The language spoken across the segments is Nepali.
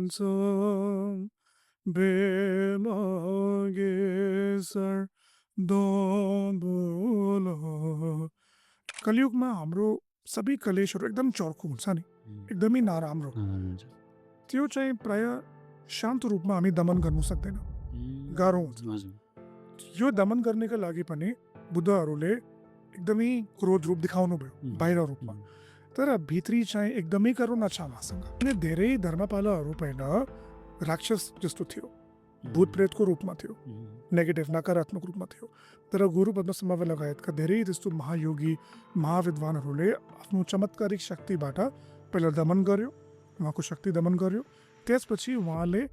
johnson बेमागेसर दोबोलो कलियुगमा हाम्रो सबै कलेशहरू एकदम चर्को हुन्छ नि, एकदमै नराम्रो। त्यो चाहिँ प्राय शान्त रूपमा हामी दमन गर्नु सक्दैन, गाह्रो हुन्छ। यो दमन गर्नेका लागि पनि बुद्धहरूले एकदमै क्रोध रूप देखाउनु भयो बाहिर रूपमा, तर भित्री चाहिँ एकदमै करुणा छ उहाँसँग। धेरै धर्मपालाहरू पहिला राक्षस जस्तो थियो, भूत प्रेतको रूपमा थियो, नेगेटिभ नकारात्मक रूपमा थियो। तर गुरु पद्मसम्भव लगायतका धेरै त्यस्तो महायोगी महाविद्वानहरूले आफ्नो चमत्कारिक शक्तिबाट पहिला दमन गर्यो, उहाँको शक्ति दमन गर्यो। त्यसपछि उहाँले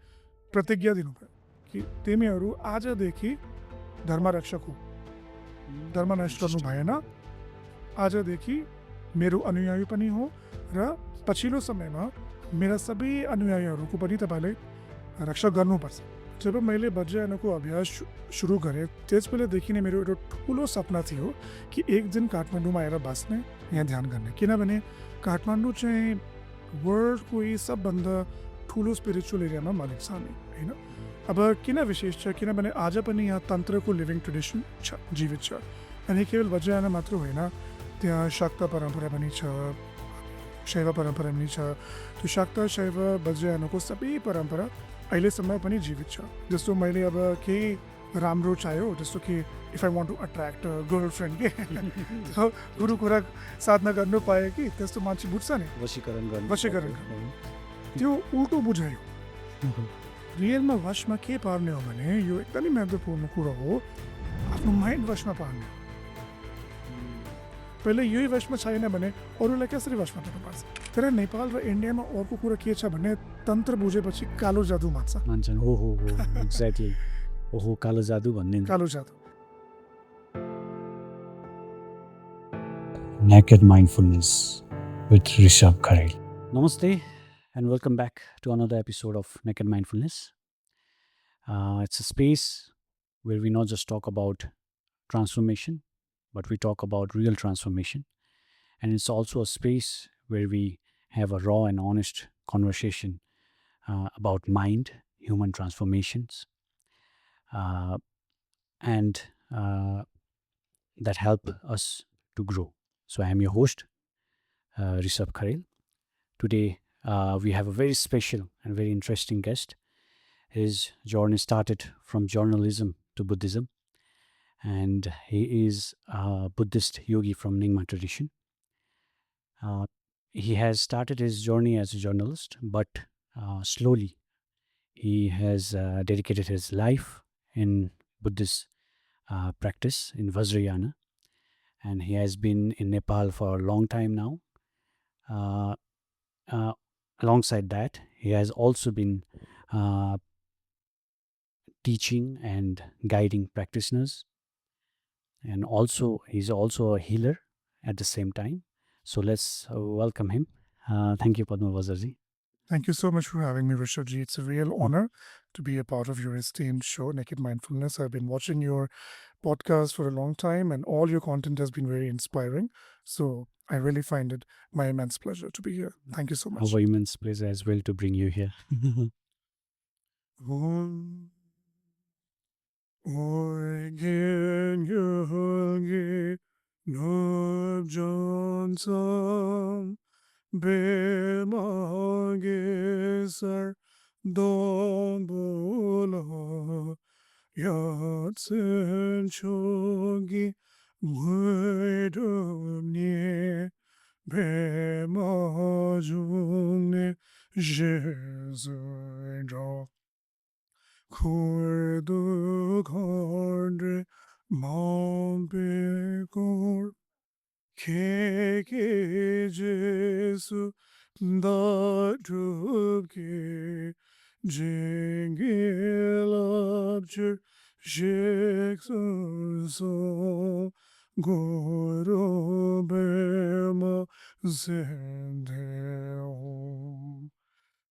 प्रतिज्ञा दिनुभयो कि तिमीहरू आजदेखि धर्मरक्षक हो, धर्म नष्ट गर्नु भएन, आजदेखि मेरो अनुयायी पनि हो र पछिल्लो समयमा मेरा सबै अनुयायीहरूको पनि तपाईँले रक्षा गर्नुपर्छ। जब मैले वज्रयानको अभ्यास सुरु गरेँ त्यस बेलादेखि नै मेरो एउटा ठुलो सपना थियो कि एक दिन काठमाडौँमा आएर बस्ने, यहाँ ध्यान गर्ने। किनभने काठमाडौँ चाहिँ वर्ल्डको सबभन्दा ठुलो स्पिरिचुअल एरियामा मानिन्छ हामी, होइन। अब किन विशेष छ, किनभने आज पनि यहाँ तन्त्रको लिभिङ ट्रेडिसन छ, जीवित छ। अनि केवल वज्रयान मात्र होइन, त्यहाँ शाक्त परम्परा पनि छ, शैव परम्परा पनि छ। त्यो शाक्त शैव वज्रयानको सबै परम्परा अहिलेसम्म पनि जीवित छ। जस्तो मैले अब केही राम्रो चाह्यो, जस्तो कि if I want to attract girlfriend के गुरु कुरा साधना गर्नु पाएँ कि त्यस्तो मान्छे बुझ्छ नि, वशीकरण त्यो उल्टो बुझायो। रियलमा वशमा के पार्ने हो भने यो एकदमै महत्त्वपूर्ण कुरो हो, आफ्नो माइन्ड वशमा पार्ने। पहिले यही वशमा छैन भने अरूलाई कसरी वशमा पार्नुपर्छ। तर नेपाल र इन्डियामा अर्को कुरा के छ भने तन्त्र बुझेपछि कालो जादु मान्छन्। हो एक्ज्याक्टली, ओहो कालो जादु भन्ने। कालो जादु। Naked Mindfulness with Rishabh Kharel. Namaste and welcome back to another episode of Naked Mindfulness. It's a space where we not just talk about transformation, but we talk about real transformation. And it's also a space where we have a raw and honest conversation about mind, human transformations, and that help us to grow. So I am your host, Rishabh Kharel. Today we have a very special and very interesting guest. His journey started from journalism to Buddhism, and he is a Buddhist yogi from Nyingma tradition. He has started his journey as a journalist, but slowly he has dedicated his life in Buddhist practice in Vajrayana, and he has been in Nepal for a long time now. Alongside that, he has also been teaching and guiding practitioners, and also he's also a healer at the same time. So let's welcome him. Thank you, Padma Vazarji. Thank you so much for having me, Rishabhji. It's a real honor to be a part of your esteemed show, Naked Mindfulness. I've been watching your podcast for a long time, and all your content has been very inspiring. So I really find it my immense pleasure to be here. Thank you so much. Our immense pleasure as well to bring you here. Nob Johnson Bemagesar Dombolo Yatsen Chogi Wedumne Bemajune Jesudo Kurdu Kordre Mombekor Keke Jesu Datubke Jingilabcher Sheksuso Guru Bema Zendeo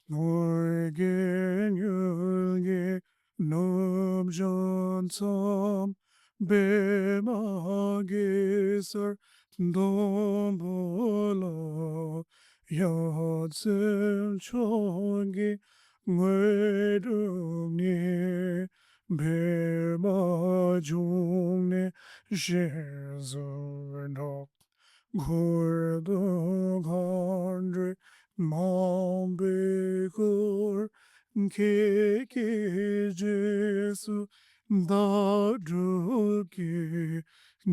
Norgen Yulge Nob Johnson Bemagesar Dombolo Yatsen Chogi Ngui dung ni bir ma jung ni shi zu no gur du gan ri ma bi gur ke ke jesu da du ki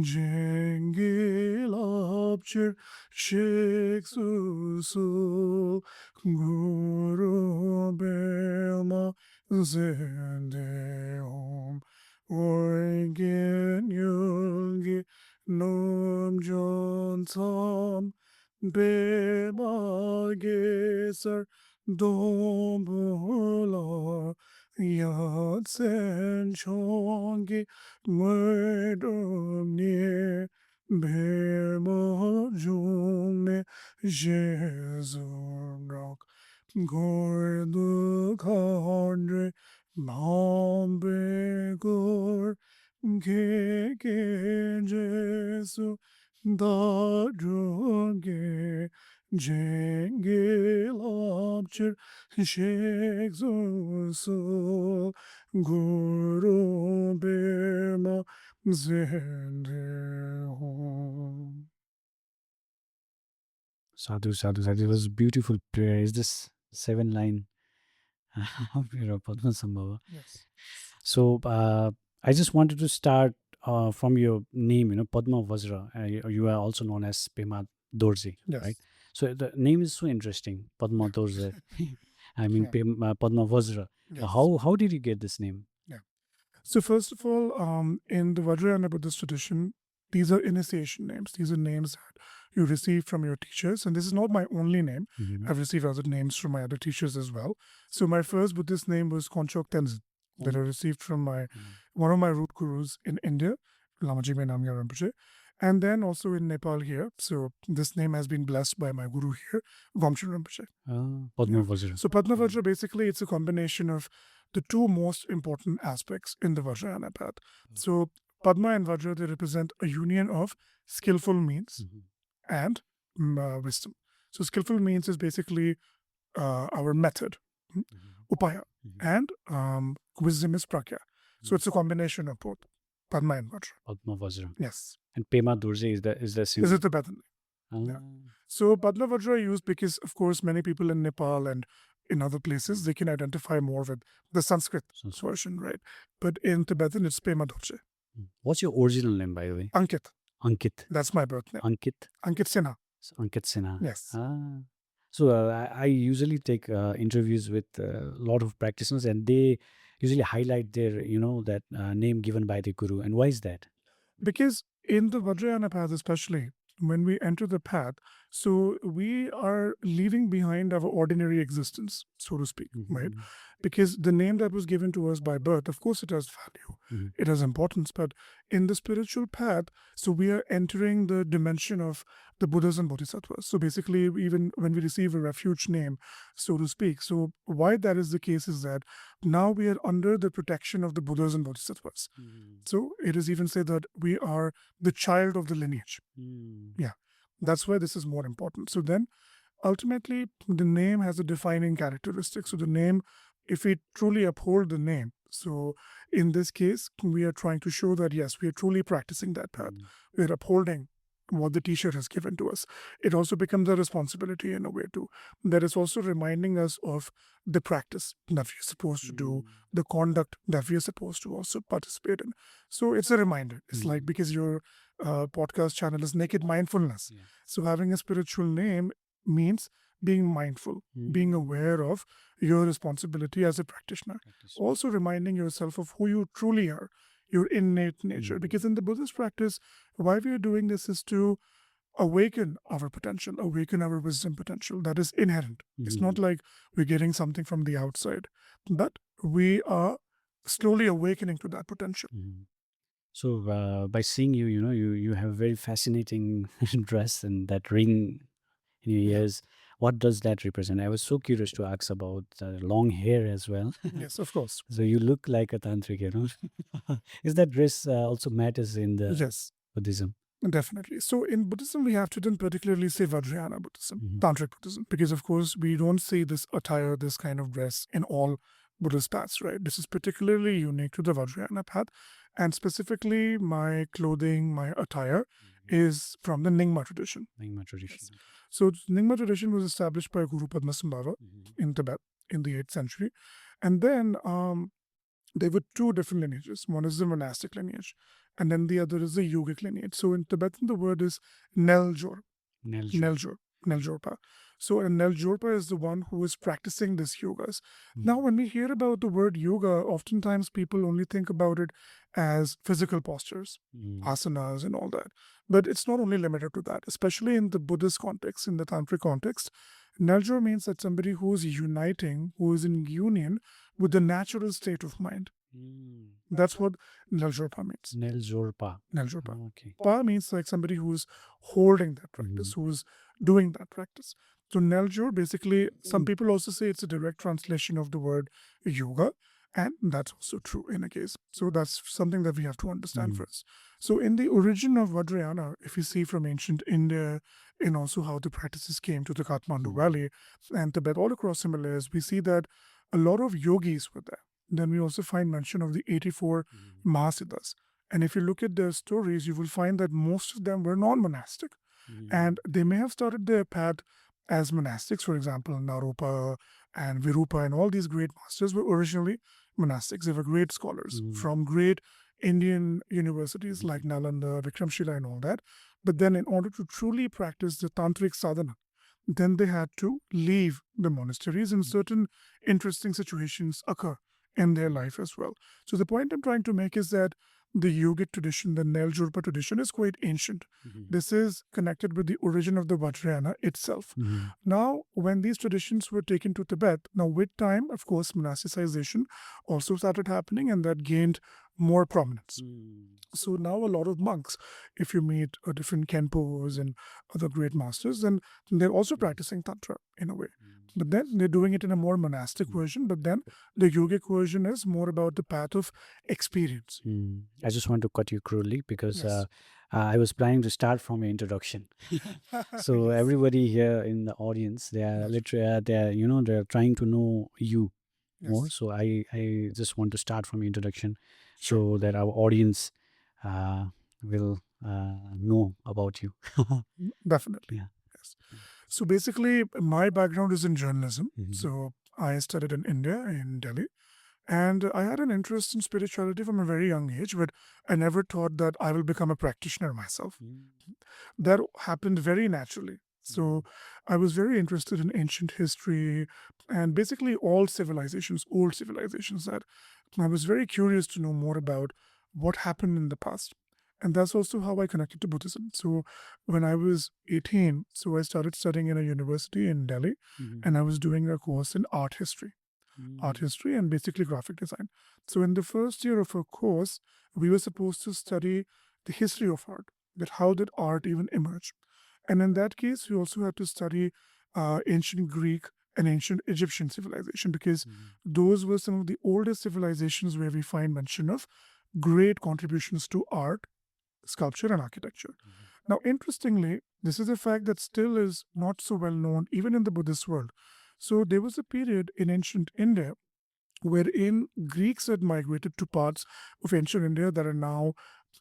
jengi lapchir shik su su Guru Bema Zende Om Orgen Yungi Nom Jon Sam Bema Geser Dom Bula Yat Sen Chongi Mwedom Nye Bema Jung Jesus rock gordu khandre lambe gor ke Jesu daruge jenge lapchir shek su guru bema zende home. Sadhu, sadhu, sadhu. It was a beautiful prayer. Is this 7 line of your Padma Sambhava? Yes. So I just wanted to start from your name, Padma Vajra. You are also known as Pema Dorje, Yes. right? So the name is so interesting, Padma Dorje. I mean, Yeah. Padma Vajra. Yes. How did you get this name? So first of all, in the Vajrayana Buddhist tradition, these are initiation names. These are names that you receive from your teachers. And this is not my only name. Mhm. I've received other names from my other teachers as well. So my first Buddhist name was Konchok Tenzin that I received from one of my root gurus in India, Lamaji Namgyal Rinpoche. And then also in Nepal here. So this name has been blessed by my guru here, Vamchen Rinpoche. Padma Vajra. So Padma Vajra, basically, it's a combination of the two most important aspects in the Vajrayana path. So Padma and Vajra, they represent a union of skillful means and wisdom. So skillful means is basically our method, upaya, and wisdom is prakya. So it's a combination of both Padma and Vajra. Padma Vajra. Yes. And Pema Dorje is the same. Is it the Tibetan? Yeah. So Padma Vajra I use because, of course, many people in Nepal and in other places, they can identify more with the Sanskrit version, right? But in Tibetan, it's Pema Dorje. What's your original name, by the way? Ankit. Ankit. That's my birth name. Ankit. Ankit Sinha. Ankit Sinha. Yes. So I usually take interviews with a lot of practitioners, and they usually highlight their, that name given by the guru. And why is that? Because in the Vajrayana path, especially when we enter the path, so we are leaving behind our ordinary existence, so to speak, right? Because the name that was given to us by birth, of course, it has value, it has importance, but in the spiritual path, so we are entering the dimension of the Buddhas and Bodhisattvas. So basically, even when we receive a refuge name, so to speak, so why that is the case is that now we are under the protection of the Buddhas and Bodhisattvas. So it is even said that we are the child of the lineage. Yeah, that's why this is more important. So then ultimately the name has a defining characteristic. So the name, if we truly uphold the name, so in this case, we are trying to show that, yes, we are truly practicing that path. We are upholding what the teacher has given to us. It also becomes a responsibility in a way too. That is also reminding us of the practice that we are supposed to do, the conduct that we are supposed to also participate in. So it's a reminder. It's like, because your podcast channel is Naked Mindfulness. Yeah. So having a spiritual name means being mindful, being aware of your responsibility as a practitioner. Also reminding yourself of who you truly are, your innate nature. Because in the Buddhist practice, why we are doing this is to awaken our potential, awaken our wisdom potential that is inherent. It's not like we're getting something from the outside, but we are slowly awakening to that potential. So by seeing you, you have a very fascinating dress and that ring in your ears. What does that represent? I was so curious to ask about long hair as well. Yes, of course. So you look like a tantric, Is that dress also matters in the Yes. Buddhism? Definitely. So in Buddhism, we have to then particularly say Vajrayana Buddhism, Mhm. Tantric Buddhism, because of course we don't see this attire, this kind of dress in all Buddhist paths, right? This is particularly unique to the Vajrayana path. And specifically, my clothing, my attire is from the Nyingma tradition. Nyingma tradition. Yes. So Nyingma tradition was established by Guru Padmasambhava Mhm. in Tibet in the 8th century. And then there were two different lineages. One is the monastic lineage, and then the other is the yogic lineage. So in Tibetan, the word is Neljor, Neljo. Neljor, Neljorpa. So a Neljorpa is the one who is practicing these yogas. Now, when we hear about the word yoga, oftentimes people only think about it as physical postures, Mm. asanas, and all that. But it's not only limited to that, especially in the Buddhist context, in the Tantric context. Neljor means that somebody who is uniting, who is in union with the natural state of mind. Mm. That's what Neljorpa means. Neljorpa. Neljorpa. Okay. Pa means like somebody who's holding that practice, who's doing that practice. So Neljor, basically, some people also say it's a direct translation of the word yoga, and that's also true in a case. So that's something that we have to understand first. So in the origin of Vajrayana, if you see from ancient India, and also how the practices came to the Kathmandu Valley and Tibet, all across Himalayas, we see that a lot of yogis were there. Then we also find mention of the 84 Mahasiddhas. And if you look at their stories, you will find that most of them were non-monastic. And they may have started their path as monastics. For example, Naropa and Virupa and all these great masters were originally monastics. They were great scholars from great Indian universities like Nalanda, Vikramshila and all that. But then in order to truly practice the tantric sadhana, then they had to leave the monasteries and certain interesting situations occur in their life as well. So the point I'm trying to make is that the yogic tradition, the Neljorpa tradition, is quite ancient. This is connected with the origin of the Vajrayana itself. Now, when these traditions were taken to Tibet, now with time, of course, monasticization also started happening and that gained more prominence. So now a lot of monks, if you meet different Khenpos and other great masters, then they're also practicing Tantra in a way. But then they're doing it in a more monastic version. But then the yogic version is more about the path of experience. I just want to cut you crudely because Yes. I was planning to start from your introduction. So Yes. everybody here in the audience, they are literally, they're trying to know you more. Yes. So I just want to start from your introduction Sure. so that our audience will know about you. Definitely. Yeah. Yes. So basically, my background is in journalism. Mhm. So I studied in India, in Delhi. And I had an interest in spirituality from a very young age, but I never thought that I will become a practitioner myself. That happened very naturally. So I was very interested in ancient history and basically all civilizations, old civilizations, that I was very curious to know more about what happened in the past. And that's also how I connected to Buddhism. So when I was 18, so I started studying in a university in Delhi, and I was doing a course in art history and basically graphic design. So in the first year of our course, we were supposed to study the history of art, that how did art even emerge? And in that case, we also had to study ancient Greek and ancient Egyptian civilization, because those were some of the oldest civilizations where we find mention of great contributions to art, sculpture, and architecture. Now, interestingly, this is a fact that still is not so well known even in the Buddhist world. So there was a period in ancient India wherein Greeks had migrated to parts of ancient India that are now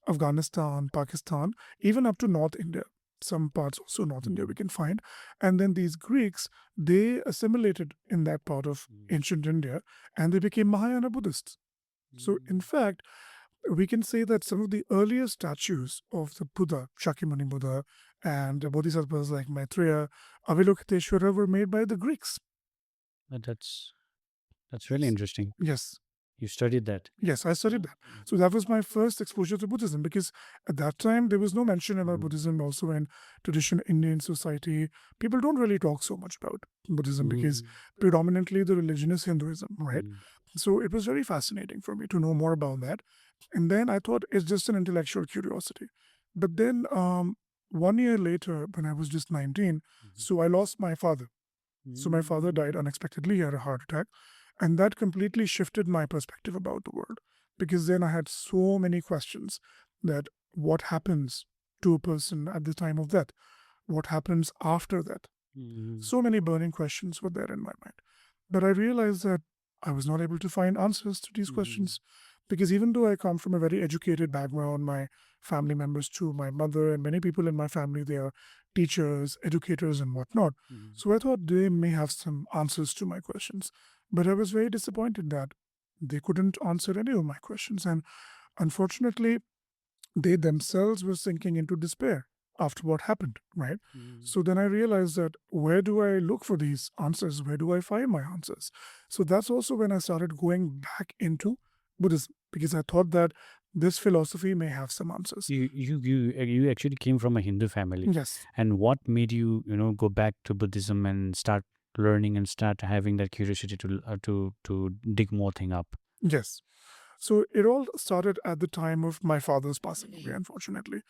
Afghanistan, Pakistan, even up to North India. Some parts also North India we can find. And then these Greeks, they assimilated in that part of ancient India and they became Mahayana Buddhists. So in fact, we can say that some of the earliest statues of the Buddha, Shakyamuni Buddha, and the bodhisattvas like Maitreya, Avalokiteshvara were made by the Greeks. That's really interesting. Yes. You studied that. Yes, I studied that. So that was my first exposure to Buddhism, because at that time there was no mention about Buddhism. Also in traditional Indian society, people don't really talk so much about Buddhism because predominantly the religion is Hinduism, right? So it was very fascinating for me to know more about that. And then I thought it's just an intellectual curiosity. But then 1 year later, when I was just 19, so I lost my father. So my father died unexpectedly. He had a heart attack. And that completely shifted my perspective about the world, because then I had so many questions that what happens to a person at the time of death? What happens after that? So many burning questions were there in my mind. But I realized that I was not able to find answers to these questions because even though I come from a very educated background, my family members too, my mother and many people in my family, they are teachers, educators, and whatnot. So I thought they may have some answers to my questions. But I was very disappointed that they couldn't answer any of my questions. And unfortunately, they themselves were sinking into despair after what happened, right? So then I realized that where do I look for these answers? Where do I find my answers? So that's also when I started going back into Buddhism because I thought that this philosophy may have some answers. You actually came from a Hindu family, Yes. and what made you go back to Buddhism and start learning and start having that curiosity to dig more thing up? Yes. So it all started at the time of my father's passing away, unfortunately,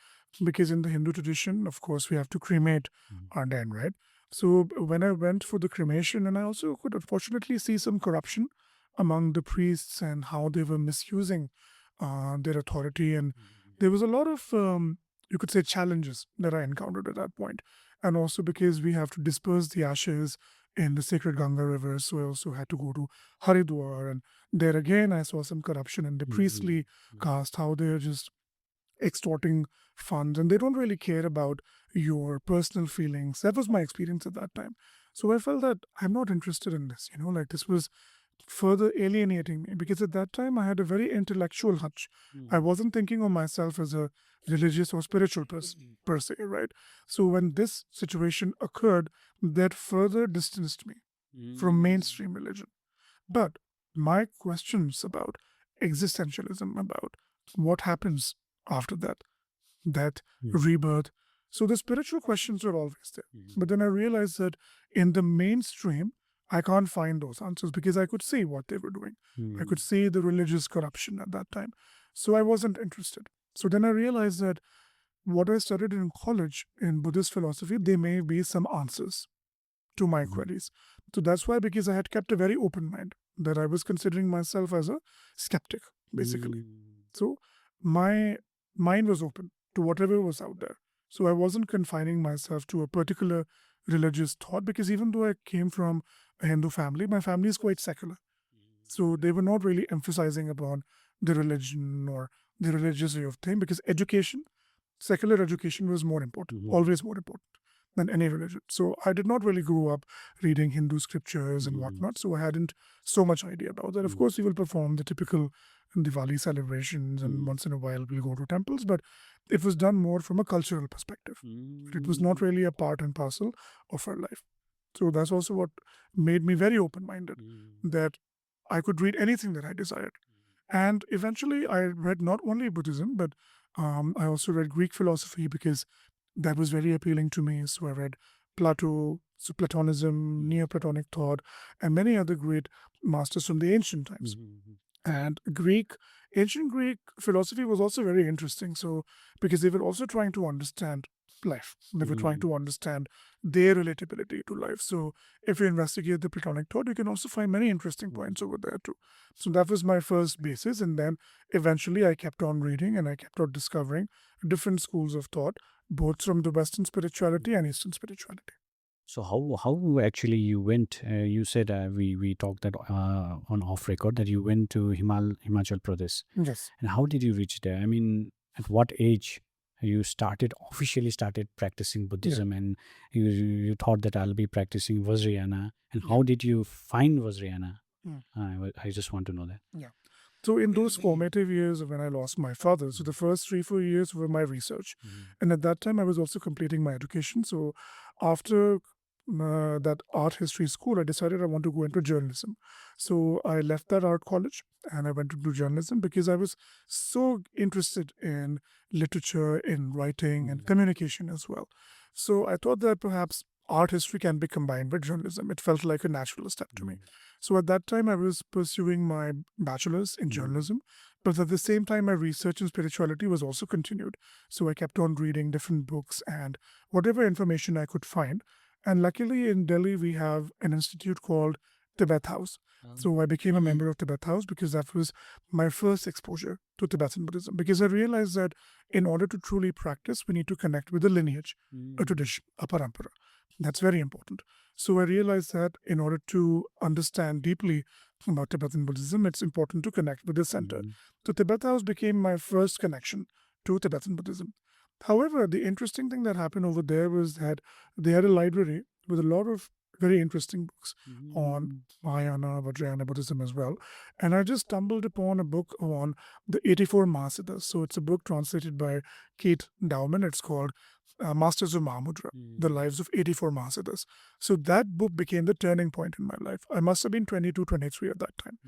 because in the Hindu tradition, of course, we have to cremate our dead, right? So when I went for the cremation, and I also could unfortunately see some corruption among the priests and how they were misusing their authority, and there was a lot of you could say challenges that I encountered at that point, and also because we have to disperse the ashes in the sacred Ganga river, so I also had to go to Haridwar, and there again I saw some corruption in the priestly caste, how they're just extorting funds and they don't really care about your personal feelings. That was my experience at that time. So I felt that I'm not interested in this, like this was further alienating me because at that time I had a very intellectual hunch. I wasn't thinking of myself as a religious or spiritual person per se, right? So when this situation occurred, that further distanced me from mainstream religion. But my questions about existentialism, about what happens after that rebirth. So the spiritual questions are always there. But then I realized that in the mainstream, I can't find those answers because I could see what they were doing. I could see the religious corruption at that time. So I wasn't interested. So then I realized that what I studied in college in Buddhist philosophy, there may be some answers to my queries. So that's why, because I had kept a very open mind, that I was considering myself as a skeptic, basically. So my mind was open to whatever was out there. So I wasn't confining myself to a particular religious thought because even though I came from a Hindu family, my family is quite secular. So they were not really emphasizing upon the religion or the religious way of thing because education, secular education was more important, always more important than any religion. So I did not really grow up reading Hindu scriptures and whatnot. So I hadn't so much idea about that. Of course, we will perform the typical Diwali celebrations and once in a while we'll go to temples, but it was done more from a cultural perspective. It was not really a part and parcel of our life. So that's also what made me very open-minded, that I could read anything that I desired. And eventually I read not only Buddhism, but I also read Greek philosophy because that was very appealing to me. So I read Plato, so Platonism, Neoplatonic thought, and many other great masters from the ancient times. And ancient Greek philosophy was also very interesting. So because they were also trying to understand life, they were trying to understand their relatability to life. So if you investigate the Platonic thought, you can also find many interesting points over there too. So that was my first basis, and then eventually I kept on reading and I kept on discovering different schools of thought, both from the Western spirituality and Eastern spirituality. So how actually you went? You said we talked that on off record that you went to Himachal Pradesh, Yes. and how did you reach there? I mean, at what age you officially started practicing Buddhism, and you thought that I'll be practicing Vajrayana, and how did you find Vajrayana? I just want to know that. Yeah. So in those formative years when I lost my father, so the first 3-4 years were my research. And at that time, I was also completing my education. So after that art history school, I decided I want to go into journalism. So I left that art college and I went to do journalism because I was so interested in literature, in writing and communication as well. So I thought that perhaps art history can be combined with journalism. It felt like a natural step to me. So at that time, I was pursuing my bachelor's in journalism, but at the same time, my research in spirituality was also continued. So I kept on reading different books and whatever information I could find. And luckily in Delhi, we have an institute called Tibet House. So I became a member of Tibet House because that was my first exposure to Tibetan Buddhism. Because I realized that in order to truly practice, we need to connect with the lineage, a tradition, a parampara. That's very important. So I realized that in order to understand deeply about Tibetan Buddhism, it's important to connect with the center. So Tibet House became my first connection to Tibetan Buddhism. However, the interesting thing that happened over there was that they had a library with a lot of very interesting books on Mahayana, Vajrayana Buddhism as well. And I just stumbled upon a book on the 84 Mahasiddhas. So it's a book translated by Kate Dowman. It's called Masters of Mahamudra, The Lives of 84 Mahasiddhas. So that book became the turning point in my life. I must have been 22, 23 at that time.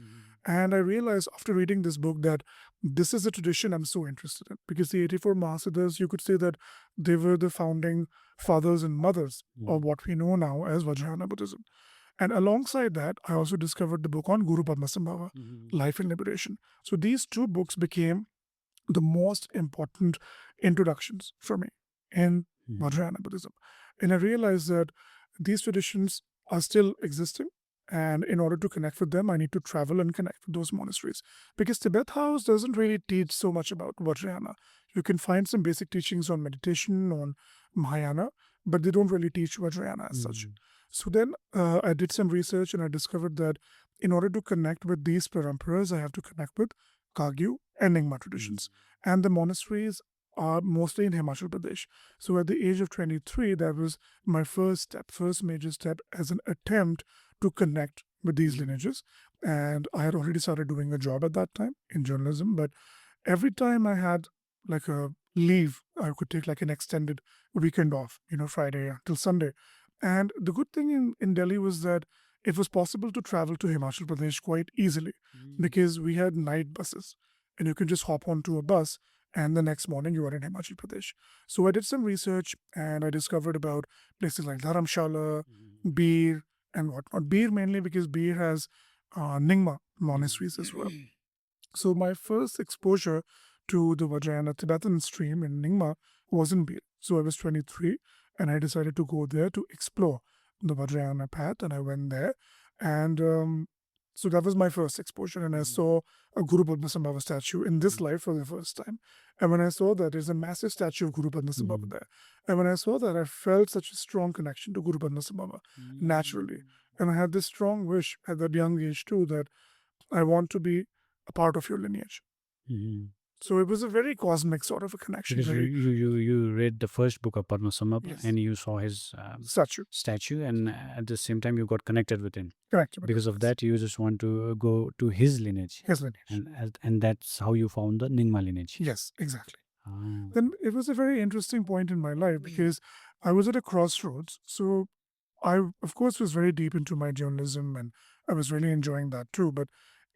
And I realized after reading this book that this is a tradition I'm so interested in, because the 84 Mahasiddhas, you could say that they were the founding fathers and mothers of what we know now as Vajrayana Buddhism. And alongside that, I also discovered the book on Guru Padmasambhava, Life and Liberation. So these two books became the most important introductions for me in Vajrayana Buddhism. And I realized that these traditions are still existing. And in order to connect with them, I need to travel and connect with those monasteries. Because Tibet House doesn't really teach so much about Vajrayana. You can find some basic teachings on meditation, on Mahayana, but they don't really teach Vajrayana as such. So then I did some research and I discovered that in order to connect with these paramparas, I have to connect with Kagyu and Nyingma traditions. And the monasteries are mostly in Himachal Pradesh. So at the age of 23, that was my first major step as an attempt to connect with these lineages. And I had already started doing a job at that time in journalism, but every time I had like a leave, I could take like an extended weekend off, Friday till Sunday. And the good thing in Delhi was that it was possible to travel to Himachal Pradesh quite easily because we had night buses and you can just hop onto a bus and the next morning you are in Himachal Pradesh. So I did some research and I discovered about places like Dharamshala, Bir, and whatnot. Bir mainly because Bir has Nyingma monasteries as well. So my first exposure to the Vajrayana Tibetan stream in Nyingma was in Bir. So I was 23 and I decided to go there to explore the Vajrayana path, and I went there. And so that was my first exposure, and I saw a Guru Padmasambhava statue in this life for the first time. And when I saw that, there's a massive statue of Guru Padmasambhava there. And when I saw that, I felt such a strong connection to Guru Padmasambhava naturally. And I had this strong wish at that young age too that I want to be a part of your lineage. So it was a very cosmic sort of a connection. Because very- you read the first book of Padmasambhava Yes. and you saw his statue and at the same time you got connected with him. connected with Because of that, you just want to go to his lineage. his lineage. And that's how you found the Nyingma lineage. Yes, exactly. Ah. Then it was a very interesting point in my life because I was at a crossroads. So I, of course, was very deep into my journalism and I was really enjoying that too. But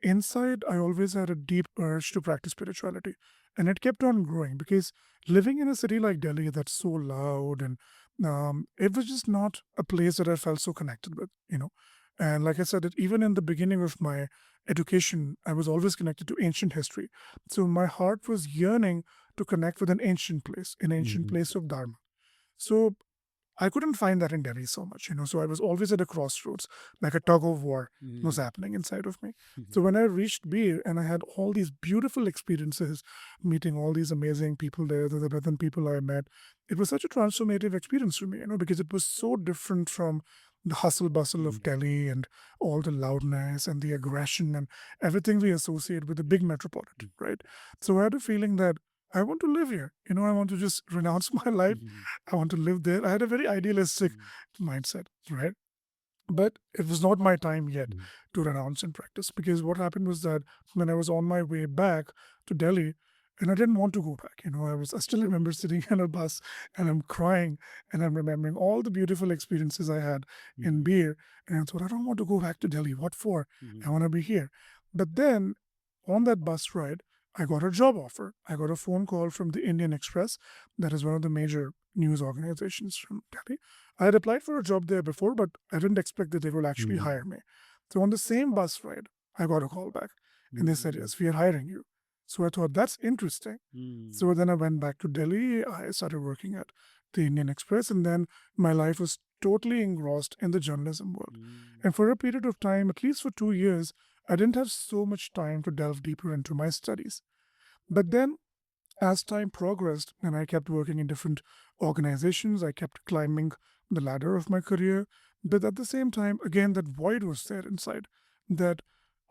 inside, I always had a deep urge to practice spirituality. And it kept on growing because living in a city like Delhi that's so loud and it was just not a place that I felt so connected with, And like I said, even in the beginning of my education, I was always connected to ancient history. So my heart was yearning to connect with an ancient place place of Dharma. So I couldn't find that in Delhi so much, So I was always at a crossroads, like a tug of war was happening inside of me. So when I reached Bir and I had all these beautiful experiences, meeting all these amazing people there, the Tibetan people I met, it was such a transformative experience for me, because it was so different from the hustle bustle of Delhi and all the loudness and the aggression and everything we associate with the big metropolitan, right? So I had a feeling that I want to live here. I want to just renounce my life. I want to live there. I had a very idealistic mindset, right? But it was not my time yet to renounce and practice because what happened was that when I was on my way back to Delhi, and I didn't want to go back, I still remember sitting in a bus and I'm crying and I'm remembering all the beautiful experiences I had in Bir. And I thought, I don't want to go back to Delhi. What for? I want to be here. But then on that bus ride, I got a job offer. I got a phone call from the Indian Express. That is one of the major news organizations from Delhi. I had applied for a job there before, but I didn't expect that they will actually hire me. So on the same bus ride, I got a call back. And they said, yes, we are hiring you. So I thought that's interesting. So then I went back to Delhi. I started working at the Indian Express, and then my life was totally engrossed in the journalism world. And for a period of time, at least for 2 years, I didn't have so much time to delve deeper into my studies. But then, as time progressed and I kept working in different organizations, I kept climbing the ladder of my career. But at the same time, again, that void was there inside, that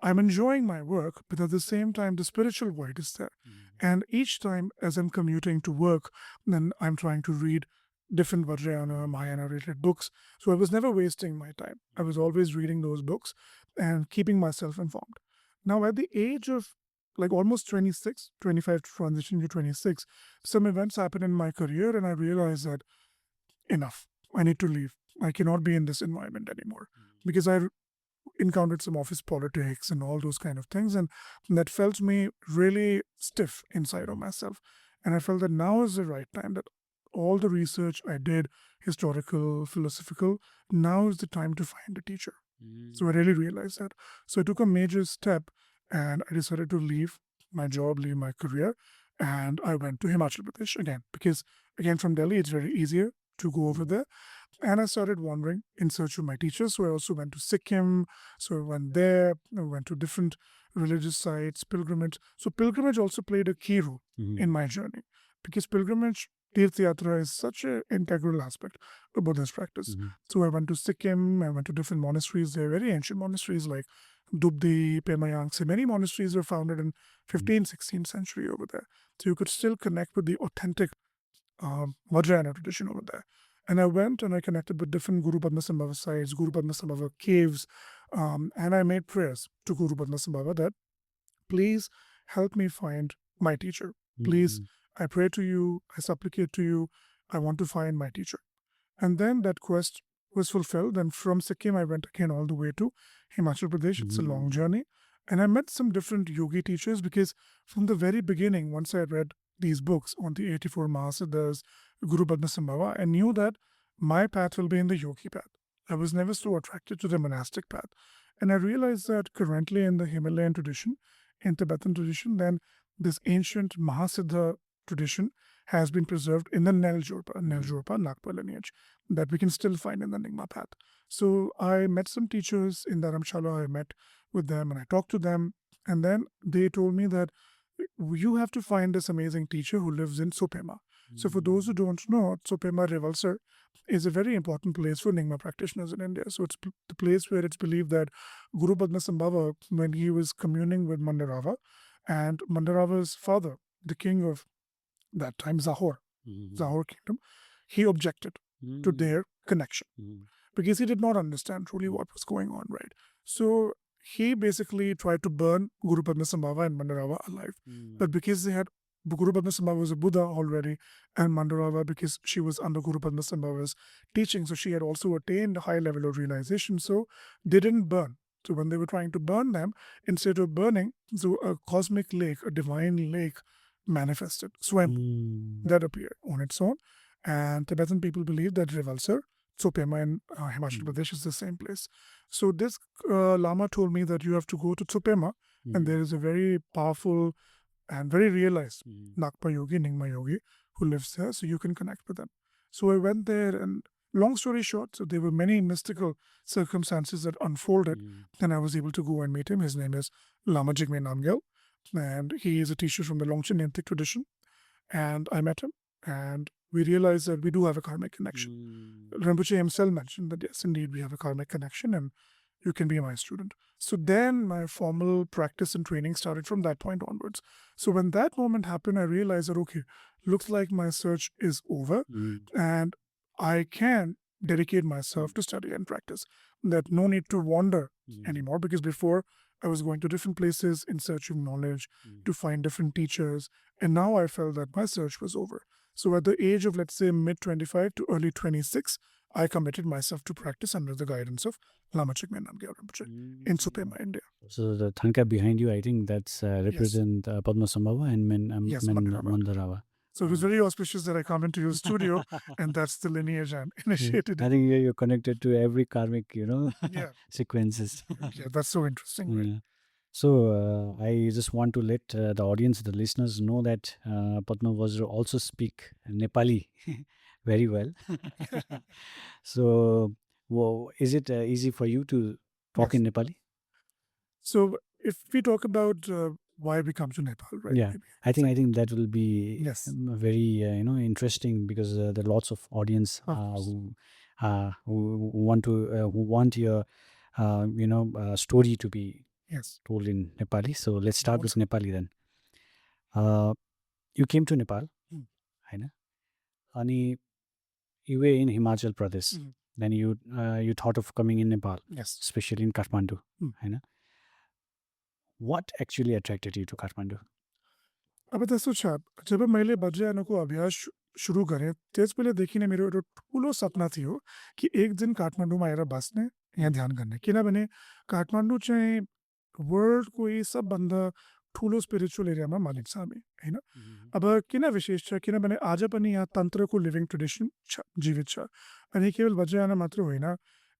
I'm enjoying my work, but at the same time, the spiritual void is there. And each time as I'm commuting to work, then I'm trying to read different Vajrayana, Mahayana related books. So I was never wasting my time. I was always reading those books and keeping myself informed. Now, at the age of like almost 26, 25 to transition to 26, some events happened in my career and I realized that enough, I need to leave. I cannot be in this environment anymore because I encountered some office politics and all those kind of things, and that felt me really stiff inside of myself. And I felt that now is the right time, that all the research I did, historical, philosophical, now is the time to find a teacher. So I really realized that. So I took a major step and I decided to leave my job, leave my career, and I went to Himachal Pradesh again because, again, from Delhi, it's very easier to go over there. And I started wandering in search of my teachers. So I also went to Sikkim. So I went there, I went to different religious sites, pilgrimage. So pilgrimage also played a key role in my journey because pilgrimage, Tirth Yatra, is such an integral aspect of Buddhist practice. So I went to Sikkim, I went to different monasteries there, very ancient monasteries like Dubdi, Pemayang. So many monasteries were founded in 15th, 16th century over there. So you could still connect with the authentic Vajrayana tradition over there. And I went and I connected with different Guru Padmasambhava sites, Guru Padmasambhava caves, and I made prayers to Guru Padmasambhava that please help me find my teacher. Please, I pray to you, I supplicate to you, I want to find my teacher. And then that quest was fulfilled. And from Sikkim, I went again all the way to Himachal Pradesh. It's a long journey. And I met some different yogi teachers because from the very beginning, once I read these books on the 84 Mahasiddhas, Guru Padmasambhava, I knew that my path will be in the yogi path. I was never so attracted to the monastic path. And I realized that currently in the Himalayan tradition, in Tibetan tradition, then this ancient Mahasiddha tradition has been preserved in the Neljorpa Nagpa lineage that we can still find in the Nyingma path. So I met some teachers in Dharamshala, I met with them and I talked to them. And then they told me that you have to find this amazing teacher who lives in Tsopema. So for those who don't know, Tsopema Revalsar is a very important place for Nyingma practitioners in India. So it's the place where it's believed that Guru Padmasambhava, when he was communing with Mandarava, and Mandarava's father, the king of that time, Zahor kingdom, he objected to their connection because he did not understand truly what was going on, right? So he basically tried to burn Guru Padmasambhava and Mandarava alive. But because they had, Guru Padmasambhava was a Buddha already, and Mandarava, because she was under Guru Padmasambhava's teaching, so she had also attained a high level of realization, so they didn't burn. So when they were trying to burn them, instead of burning, so a cosmic lake, a divine lake manifested, swam, that appeared on its own. And Tibetan people believe that Revalsar, Tsopema in Himachal Pradesh is the same place. So this Lama told me that you have to go to Tsopema, and there is a very powerful and very realized Nagpa yogi, Nyingma yogi, who lives there, so you can connect with them. So I went there, and long story short, so there were many mystical circumstances that unfolded, and I was able to go and meet him. His name is Lama Jigme Namgyal, and he is a teacher from the Longchen Yentik tradition. And I met him, and we realized that we do have a karmic connection. Rinpoche himself mentioned that yes, indeed, we have a karmic connection, and you can be my student. So then my formal practice and training started from that point onwards. So when that moment happened, I realized that, okay, looks like my search is over, and I can dedicate myself to study and practice. That no need to wander anymore, because before I was going to different places in search of knowledge to find different teachers, and now I felt that my search was over. So at the age of, let's say, mid-25 to early 26, I committed myself to practice under the guidance of Lama Jigme Namgyal Rinpoche in Tsopema, India. So the Thanka behind you, I think that's represent Padmasambhava and Mandarava. So it was very auspicious that I come into your studio, and that's the lineage I'm initiated I in. think you're connected to every karmic, Yeah. sequences. Yeah, that's so interesting, right? So I just want to let the audience, the listeners know that Padma Vajra also speak Nepali very well. So is it easy for you to talk Yes. in Nepali? So if we talk about why we come to Nepal, right? Yeah, maybe. I think that will be Yes. very interesting, because there are lots of audience Of course. who want to who want your story to be Yes. told in Nepali. So let's start with Also. Nepali then. You came to Nepal, Mm. होइन? अनि you were in Himachal Pradesh. Mm. Then you thought of coming in Nepal, Yes. especially in Kathmandu, Mm. होइन? What actually attracted you to Kathmandu? अब त्यस्तो छ जब मैले बज्रयानको अभ्यास सुरु गरेँ त्यसबेलादेखि नै मेरो एउटा ठुलो सपना थियो कि एक दिन काठमाडौँमा आएर बस्ने, यहाँ ध्यान गर्ने। किनभने काठमाडौँ चाहिँ वर्ल्डकै सबभन्दा ठुलो स्पिरिचुअल एरियामा मानिन्छ हामी, होइन? अब किन विशेष छ किनभने आज पनि यहाँ तन्त्रको लिभिङ ट्रेडिसन छ, जीवित छ। अनि केवल वज्रयान मात्र होइन,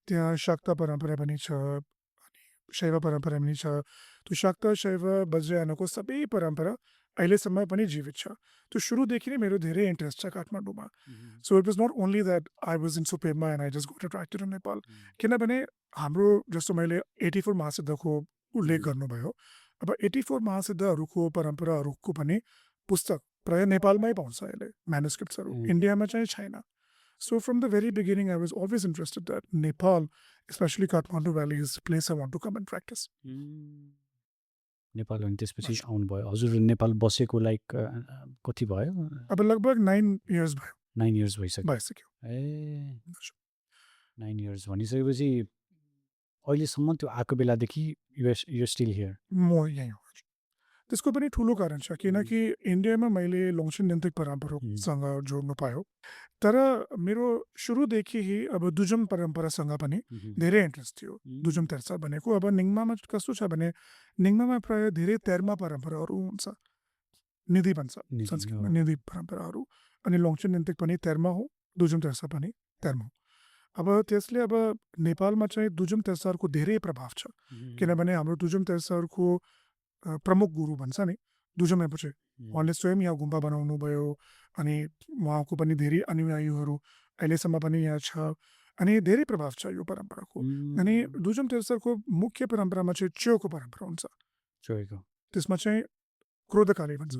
त्यहाँ शाक्त परम्परा पनि छ, अनि शैव परम्परा पनि छ। त्यो शाक्त शैव वज्रयानको सबै परम्परा अहिलेसम्म पनि जीवित छ। त्यो सुरुदेखि नै मेरो धेरै इन्ट्रेस्ट छ काठमाडौँमा। So it was not only that I was in सुपेमा and I just got attracted in Nepal. किनभने हाम्रो जस्तो मैले 84 महासिद्धको उल्लेख गर्नुभयो, अब 84 महासिद्धहरूको परम्पराहरूको पनि पुस्तक प्रायः नेपालमै पाउँछ अहिले, म्यानुस्क्रिप्ट्सहरू। इन्डियामा चाहिँ छैन। So from the very beginning, I was always interested that Nepal, especially Kathmandu Valley, is a place I want to come and practice. Nepal अनि त्यसपछि आउनुभयो। हजुर नेपाल बसेको लाइक कति भयो? अब लगभग 9 years भयो। 9 years भइसक्यो। भइसक्यो। 9 years भनिसकेपछि अहिलेसम्म त्यो आएको बेलादेखि यु स्टिल हियर? म यहीँ हो। त्यसको पनि ठुलो कारण छ किनकि इन्डियामा मैले लोङछिन निन्तिक परम्परासँग जोड्नु पायो। तर मेरो सुरुदेखि अब दुजुम परम्परासँग पनि धेरै इन्ट्रेस्ट थियो। दुजुम तेर्सा भनेको अब निङ्मामा कस्तो छ भने निङ्मामा प्रायः धेरै तेर्मा परम्पराहरू हुन्छ, निधि भन्छ संस्कृतमा, निधि परम्पराहरू। अनि लोङछिन निन्तिक पनि तेर्मा हो, दुजुम तेर्सा पनि तेर्मा हो। अब त्यसले अब नेपालमा चाहिँ दुजुम तेर्साहरूको धेरै प्रभाव छ, किनभने हाम्रो दुजुम तेर्साहरूको प्रमुख गुरु भन्छ नि दुजुम रिम्पोछे, उहाँले स्वयं यहाँ गुम्बा बनाउनु भयो। अनि उहाँको पनि धेरै अनुयायीहरू अहिलेसम्म पनि यहाँ छ, अनि धेरै प्रभाव छ यो परम्पराको। अनि दुजुम तेर्साको मुख्य परम्परामा चाहिँ च्योको परम्परा हुन्छ। त्यसमा चाहिँ क्रोधकाली भन्छ,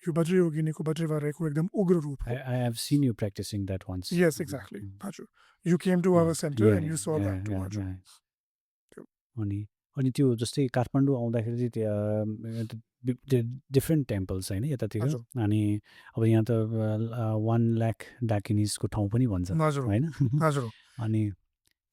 यो वज्रयोगिनीको वज्रवारेको एकदम उग्र रूप हो। I have seen you practicing that once. Yes, exactly. हजुर, you came to our center and you saw that too. हजुर। अनि त्यो जस्तै काठमाडौँ आउँदाखेरि त्यहाँ डिफ्रेन्ट टेम्पल्स होइन यतातिर, अनि अब यहाँ त 1 लाख डाकिनिजको ठाउँ पनि भन्छ होइन? अनि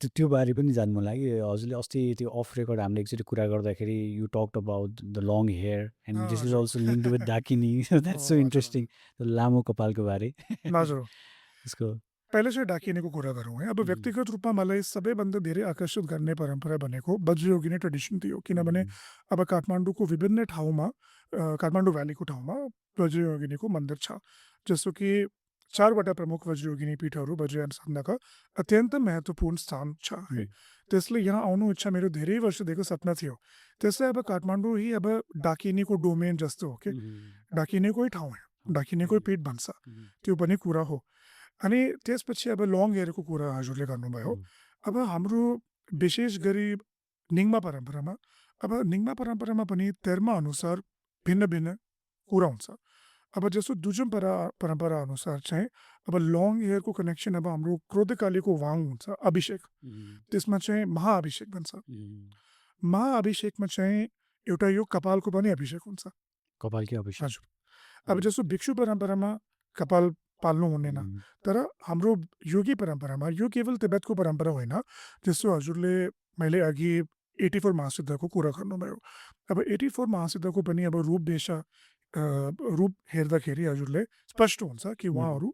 त्यो बारे पनि जान्नु मन लाग्यो। हजुरले अस्ति त्यो अफ रेकर्ड हामीले एकचोटि कुरा गर्दाखेरि you talked about the long hair and this is also linked with Dakini. That's so interesting, त्यो लामो कपालको बारे। त्यसको पहिले चाहिँ डाकिनीको कुरा गरौँ है। अब व्यक्तिगत रूपमा मलाई सबैभन्दा धेरै आकर्षित गर्ने परम्परा भनेको वज्रयोगिनी ट्रेडिसन थियो। किनभने अब काठमाडौँको विभिन्न ठाउँमा, काठमाडौँ भ्यालीको ठाउँमा वज्रयोगिनीको मन्दिर छ, जस्तो कि 4वटा प्रमुख वज्रयोगिनी पीठहरू वज्रयान साधनाका अत्यन्त महत्त्वपूर्ण स्थान छ है। त्यसले यहाँ आउनु इच्छा मेरो धेरै वर्षदेखिको सपना थियो। त्यसले अब काठमाडौँ ही अब डाकिनीको डोमेन जस्तो हो कि डाकिनीकै ठाउँ है, डाकिनीकै पीठ भन्छ, त्यो पनि कुरा हो। अनि त्यसपछि अब लङ हेयरको कुरा हजुरले गर्नुभयो। अब हाम्रो विशेष गरी निङ्मा परम्परामा, अब निङ्मा परम्परामा पनि तेर्मा अनुसार भिन्न भिन्न कुरा हुन्छ। अब जस्तो दुजुम परम्परा अनुसार चाहिँ अब लङ हेयरको कनेक्सन अब हाम्रो क्रोधकालीको वाङ हुन्छ, अभिषेक, त्यसमा चाहिँ महाअभिषेक भन्छ। महाअभिषेकमा चाहिँ एउटा यो कपालको पनि अभिषेक हुन्छ, कपालकै अभिषेक। हजुर। अब जस्तो भिक्षु परम्परामा कपाल पाल्नु हुँदैन, तर हाम्रो योगी परम्परामा, यो केवल तिब्बतको परम्परा होइन, जस्तो हजुरले मैले अघि 84 महासिद्धको कुरा गर्नुभयो। अब 84 महासिद्धको पनि अब रूप हेर्दाखेरि हजुरले स्पष्ट हुन्छ कि उहाँहरू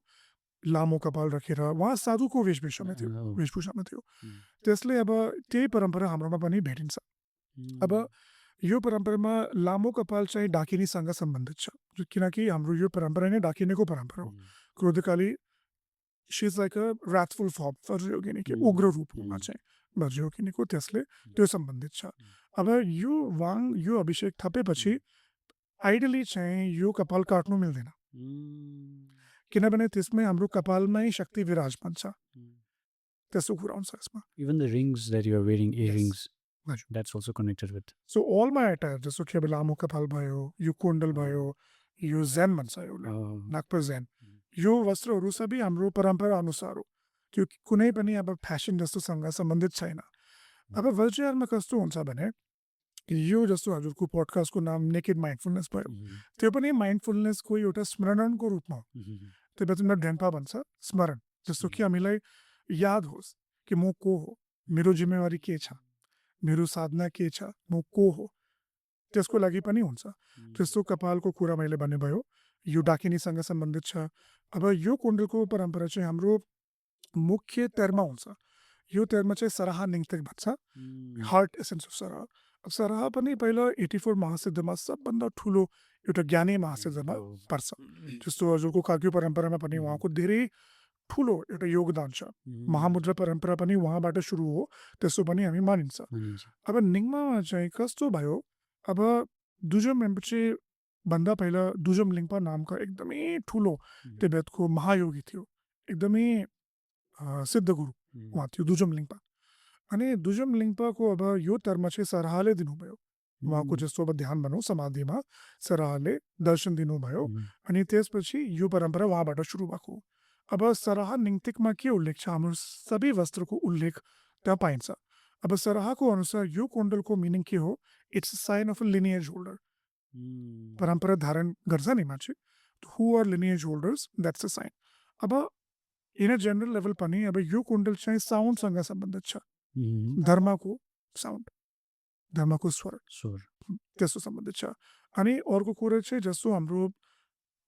लामो कपाल राखेर उहाँ साधुको वेशभूषामा थियो। त्यसले अब त्यही परम्परा हाम्रोमा पनि भेटिन्छ। अब यो परम्परामा लामो कपाल चाहिँ डाकिनीसँग सम्बन्धित छ, किनकि हाम्रो यो परम्परा नै डाकिनीको परम्परा हो। Krodhakali she is like a wrathful form, Vajrayogini के उग्र रूपमा चाहिँ बज्यो किनेको त्यसले त्यो सम्बन्धित छ। अब यो वाङ यो अभिषेक थपेपछि आइडियली चाहिँ यो कपाल काट्नु मिल्दैन, किनभने त्यसमै हाम्रो कपालमै शक्ति विराजमान छ, त्यस्तो कुरा हुन्छ यसमा। Even the rings that you are wearing, earrings, हजुर। that's also connected with. So all my attire जस्तो कि अब लामो कपाल भयो, यो कुण्डल भयो, यो जेन भन्छ यसलाई, नागपर जेन, यो वस्त्रहरू सबै हाम्रो परम्परा अनुसार हो, त्यो कुनै पनि अब फ्यासन जस्तोसँग सम्बन्धित छैन। अब वज्रयानमा कस्तो हुन्छ भने यो जस्तो हजुरको पडकास्टको नाम नेकेड माइन्डफुलनेस भयो, त्यो पनि माइन्डफुलनेसको एउटा स्मरणको रूपमा हो। त्यो बेचमा ढ्यान्पा भन्छ स्मरण, जस्तो कि हामीलाई याद होस् कि म को हो, मेरो जिम्मेवारी के छ, मेरो साधना के छ, म को हो, त्यसको लागि पनि हुन्छ। त्यस्तो कपालको कुरा मैले भन्ने भयो, यो डाकिनीसँग सम्बन्धित छ। अब यो कुण्डलको परम्परा चाहिँ हाम्रो मुख्य तेरमा हुन्छ, यो तेरमा चाहिँ सराह निङ्तक भन्छ, हार्ट एसेन्स अफ सराह। अब सराह पनि पहिला 84 महासिद्धमा सबभन्दा ठुलो एउटा ज्ञानी महासिद्धमा पर्छ, जस्तो हजुरको काग्यू परम्परामा पनि उहाँको धेरै ठुलो एउटा योगदान छ। महामुद्रा परम्परा पनि उहाँबाट सुरु हो, त्यसो पनि हामी मानिन्छ। अब निङ्मामा चाहिँ कस्तो भयो, अब दुजम रिम्पोचे भन्दा पहिला दुजम लिङ्पा नामका एकदमै ठुलो तिब्बतको महायोगी थियो, एकदमै सिद्ध गुरु उहाँ थियो दुजम लिङ्पा। अनि दुजम लिङ्पाको अब यो तर्म चाहिँ सराहले दिनुभयो, उहाँको जस्तो अब ध्यान भनौँ समाधिमा सराहले दर्शन दिनुभयो, अनि त्यसपछि यो परम्परा उहाँबाट सुरु भएको। अब सराह निङ्तिकमा के उल्लेख छ, हाम्रो सबै वस्त्रको उल्लेख त्यहाँ पाइन्छ। अब सराहको अनुसार यो कुण्डलको मिनिङ के हो, it's a sign of a lineage holder, परम्परा धारण गर्छ नि मान्छे, who are lineage holders, that's a sign. अब इन अ जेनरल लेभल पनि अब यो कुण्डल चाहिँ साउन्डसँग सम्बन्धित छ, धर्मको साउन्ड, धर्मको स्वर त्यस्तो सम्बन्धित छ। अनि अर्को कुरा चाहिँ जस्तो हाम्रो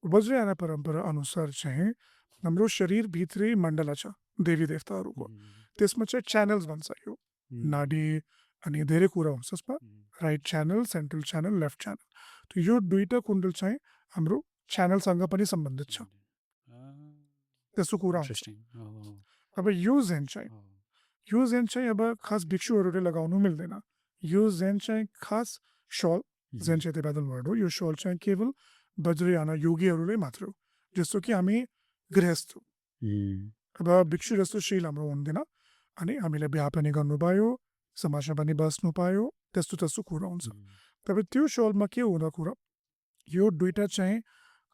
वज्रयान परम्परा अनुसार चाहिँ हाम्रो शरीरभित्रै मण्डला छ देवी देवताहरूको, त्यसमा चाहिँ च्यानल्स भन्छ, यो नाडी अनि धेरै कुरा हुन्छ यसमा, right channel, central channel, left channel. त यो दुईटा कुण्डल चाहिँ हाम्रो च्यानलसँग पनि सम्बन्धित छ, त्यस्तो कुरा हुन्छ। अब यो जेन चाहिँ अब खास भिक्षुहरूले लगाउनु मिल्दैन, यो जेन चाहिँ खास सल, जेन चाहिँ तिब्बतन वर्ड हो, यो सल चाहिँ केवल वज्रयान योगीहरूले मात्र हो, जस्तो कि हामी गृहस्थ हो। अब भिक्षु जस्तो शील हाम्रो हुँदैन, अनि हामीले बिहा पनि गर्नु पायो, समाजमा पनि बस्नु पायो, त्यस्तो त्यस्तो कुरा हुन्छ। तब त्यो सलमा के हुँदा कुरा, यो दुईटा चाहिँ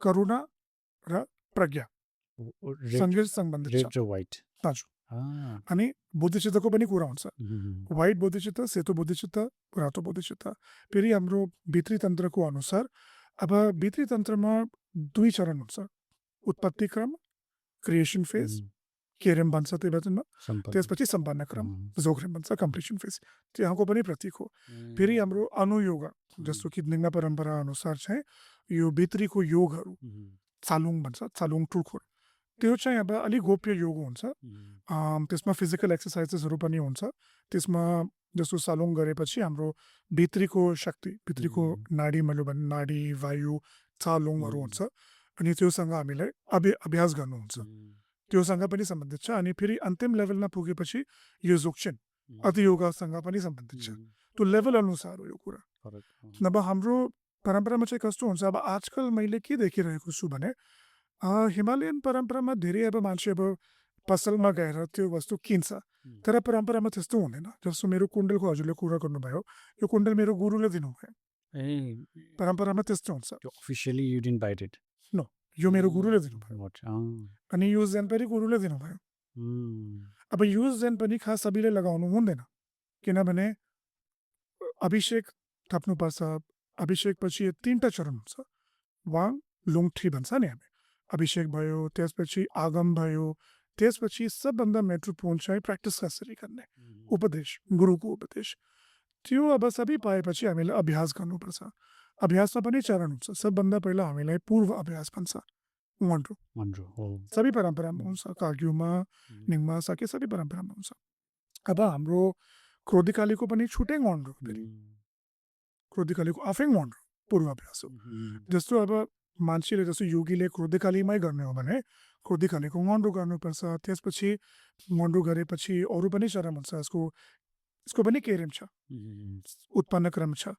करुणा र प्रज्ञा सँगै सम्बन्धित छ। हजुर। अनि बुद्धिचित्तको पनि कुरा हुन्छ, व्हाइट बुद्धिचित्त, सेतो बुद्धिचित्त, रातो बुद्धिचित्त। फेरि हाम्रो भित्री तन्त्रको अनुसार अब भित्री तन्त्रमा दुई चरण हुन्छ, उत्पत्ति क्रम, क्रिएसन फेज, केरेम भन्छ तिब्बतमा, त्यसपछि सम्पन्न क्रम, जोग्रेम भन्छ कम्प्लिसन फेज, त्यहाँको पनि प्रतीक हो। फेरि हाम्रो अनुयोग, जस्तो कि निङ्मा परम्परा अनुसार चाहिँ यो भित्रीको योगहरू चालुङ भन्छ, चालुङ टुर्खोर, त्यो चाहिँ अब अलिक गोप्य योग हुन्छ, त्यसमा फिजिकल एक्सर्साइजेसहरू पनि हुन्छ, त्यसमा जस्तो सालुङ गरेपछि हाम्रो भित्रीको शक्ति, भित्रीको नाडी मैले भने नाडी वायु चालुङहरू हुन्छ, अनि त्योसँग हामीलाई अभ्यास गर्नुहुन्छ, त्योसँग पनि सम्बन्धित छ। अनि फेरि अन्तिम लेभलमा पुगेपछि यो जोक्छेन अतियोगसँग पनि सम्बन्धित छ, त्यो लेभल अनुसार हो यो कुरा। अब हाम्रो परम्परामा चाहिँ कस्तो हुन्छ, अब आजकल मैले के देखिरहेको छु भने हिमालयन परम्परामा धेरै अब मान्छे अब पसलमा गएर त्यो वस्तु किन्छ, तर परम्परामा त्यस्तो हुँदैन। जस्तो मेरो कुण्डलको हजुरले कुरा गर्नुभयो, यो कुण्डल मेरो गुरुले दिनुभयो, परम्परामा त्यस्तो हुन्छ। Officially you didn't buy it? No, यो मेरो गुरुले दिनुभयो, अनि यो जेन पनि गुरुले दिनुभयो। अब यो जेन पनि खास सबैले लगाउनु हुँदैन, किनभने अभिषेक थप्नुपर्छ। अभिषेक पछि 3टा चरण हुन्छ, वाङ लुङ थ्री भन्छ नि हामी, अभिषेक भयो, त्यसपछि आगम भयो, त्यसपछि सबभन्दा महत्त्वपूर्ण चाहिँ प्र्याक्टिस कसरी गर्ने, उपदेश, गुरुको उपदेश। त्यो अब सबै पाएपछि हामीले अभ्यास गर्नुपर्छ। अभ्यासमा पनि चरण हुन्छ, सबभन्दा पहिला हामीलाई पूर्व अभ्यास भन्छ, मन्ड्रो सबै परम्परामा हुन्छ, काग्यूमा, निङ्मा, साके सबै परम्परामा हुन्छ। अब हाम्रो क्रोधिकालीको पनि छुट्टै मन्ड्रो, फेरि क्रोधिकालीको आफै मन्ड्रो पूर्व अभ्यास हो। जस्तो अब मान्छेले जस्तो योगीले क्रोधिकालीमै गर्ने हो भने क्रोधिकालीको मन्ड्रो गर्नुपर्छ, त्यसपछि मन्ड्रो गरेपछि अरू पनि चरण हुन्छ, यसको यसको पनि केरिम छ, उत्पन्न क्रम छ,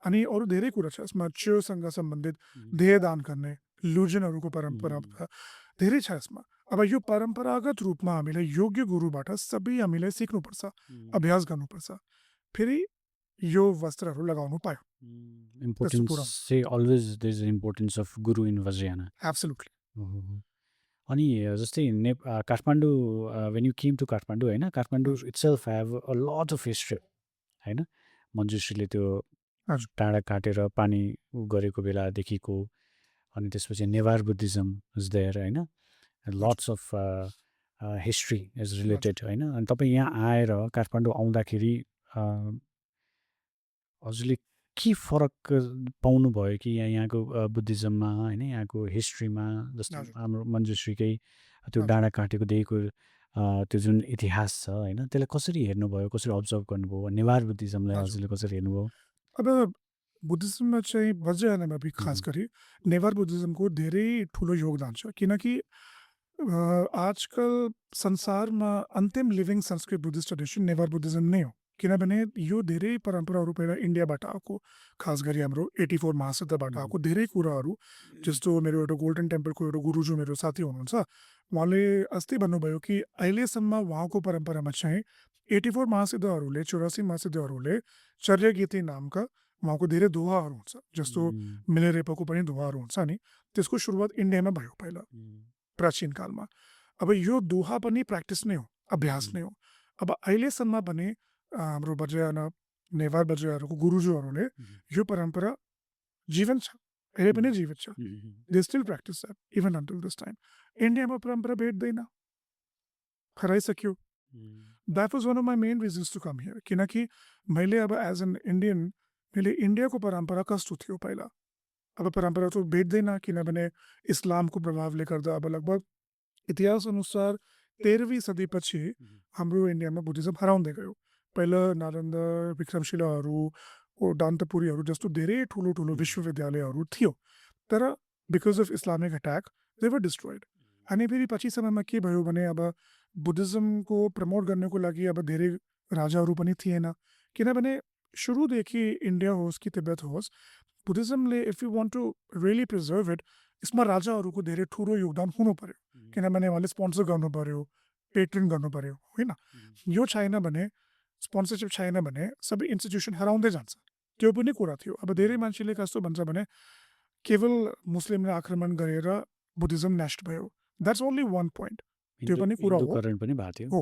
अनि अरू धेरै कुरा छ यसमा। च्योसँग सम्बन्धित ध्येय दान गर्ने लुजनहरूको परम्परा धेरै छ यसमा। अब यो परम्परागत रूपमा हामीलाई योग्य गुरुबाट सबै हामीलाई सिक्नुपर्छ, अभ्यास गर्नुपर्छ, फेरि यो वस्त्रहरू लगाउनु पायो। इम्पोर्टेन्स चाहिँ always there is importance of guru in Vajrayana. Absolutely. अनि जस्तै Kathmandu, when you came to Kathmandu होइन, Kathmandu itself have a lot of history होइन। मञ्जुश्रीले त्यो हजुर। डाँडा काटेर पानी गरेको बेलादेखिको, अनि त्यसपछि नेवार बुद्धिज्म इज देयर होइन, lots of history is related होइन। अनि तपाईँ यहाँ आएर काठमाडौँ आउँदाखेरि हजुरले के फरक पाउनुभयो कि यहाँको बुद्धिज्ममा होइन, यहाँको हिस्ट्रीमा? जस्तो हजुर। हाम्रो मञ्जुश्रीकै त्यो हजुर। डाँडा काटेको देखिको त्यो जुन इतिहास छ होइन, त्यसलाई कसरी हेर्नुभयो, कसरी अब्जर्भ गर्नुभयो? नेवार बुद्धिज्मलाई हजुर। हजुरले कसरी हेर्नुभयो? अब बुद्धिज्ममा चाहिँ वज्रयानामा पनि खास गरी नेवार बुद्धिज्मको धेरै ठुलो योगदान छ, किनकि आजकल संसारमा अन्तिम लिभिङ संस्कृत बुद्धिस्ट ट्रेडिसन नेवार बुद्धिज्म नै हो। किनभने यो धेरै परम्पराहरू पहिला इन्डियाबाट आएको, खास गरी हाम्रो 84 महासिद्धबाट आएको धेरै कुराहरू। जस्तो मेरो एउटा गोल्डन टेम्पलको एउटा गुरुजू मेरो साथी हुनुहुन्छ, उहाँले अस्ति भन्नुभयो कि अहिलेसम्म उहाँको परम्परामा चाहिँ 84 महासिद्धहरूले 84 महासिद्धहरूले चर्यगीति नामका उहाँको धेरै दोहाहरू हुन्छ। जस्तो मिलेरेपोको पनि दोहाहरू हुन्छ नि, त्यसको सुरुवात इन्डियामा भयो पहिला प्राचीन कालमा। अब यो दोहा पनि प्र्याक्टिस नै हो, अभ्यास नै हो। अब अहिलेसम्म भने हाम्रो वज्रयाना नेवार वज्रयानाको गुरुजूहरूले यो परम्परा जीवन छ, अहिले पनि जीवित छ। They still practise that even until this time. इन्डियामा परम्परा भेट्दैन, हराइसक्यो। That was one of my main reasons to come here, किनकि मैले अब एज एन इन्डियन मैले इन्डियाको परम्परा कस्तो थियो पहिला, अब परम्परा त भेट्दैन, किनभने इस्लामको प्रभावले गर्दा अब लगभग इतिहास अनुसार 13वीं सदीपछि हाम्रो इन्डियामा बुद्धिज्म हराउँदै गयो। पहिला नालन्दा, विक्रमशिलाहरू, दान्तपुरीहरू जस्तो धेरै ठुलो ठुलो विश्वविद्यालयहरू थियो, तर because of Islamic attack they were destroyed. अनि फेरि पछि समयमा के भयो भने अब बुद्धिज्मको प्रमोट गर्नको लागि अब धेरै राजाहरू पनि थिएन, किनभने सुरुदेखि इन्डिया होस् कि तिब्बत होस्, बुद्धिज्मले if you want to really preserve it, यसमा राजाहरूको धेरै ठुलो योगदान हुनु पर्यो, किनभने उहाँले स्पोन्सर गर्नु पर्यो, पेट्रन गर्नु पर्यो होइन। यो छैन भने, स्पोन्सरसिप छैन भने सबै इन्स्टिट्युसन हराउँदै जान्छ। त्यो पनि कुरा थियो। अब धेरै मान्छेले कस्तो भन्छ भने केवल मुस्लिमले आक्रमण गरेर बुद्धिज्म नेस्ट भयो, द्याट्स ओन्ली वान पोइन्ट, त्यो पनि कुरा हो।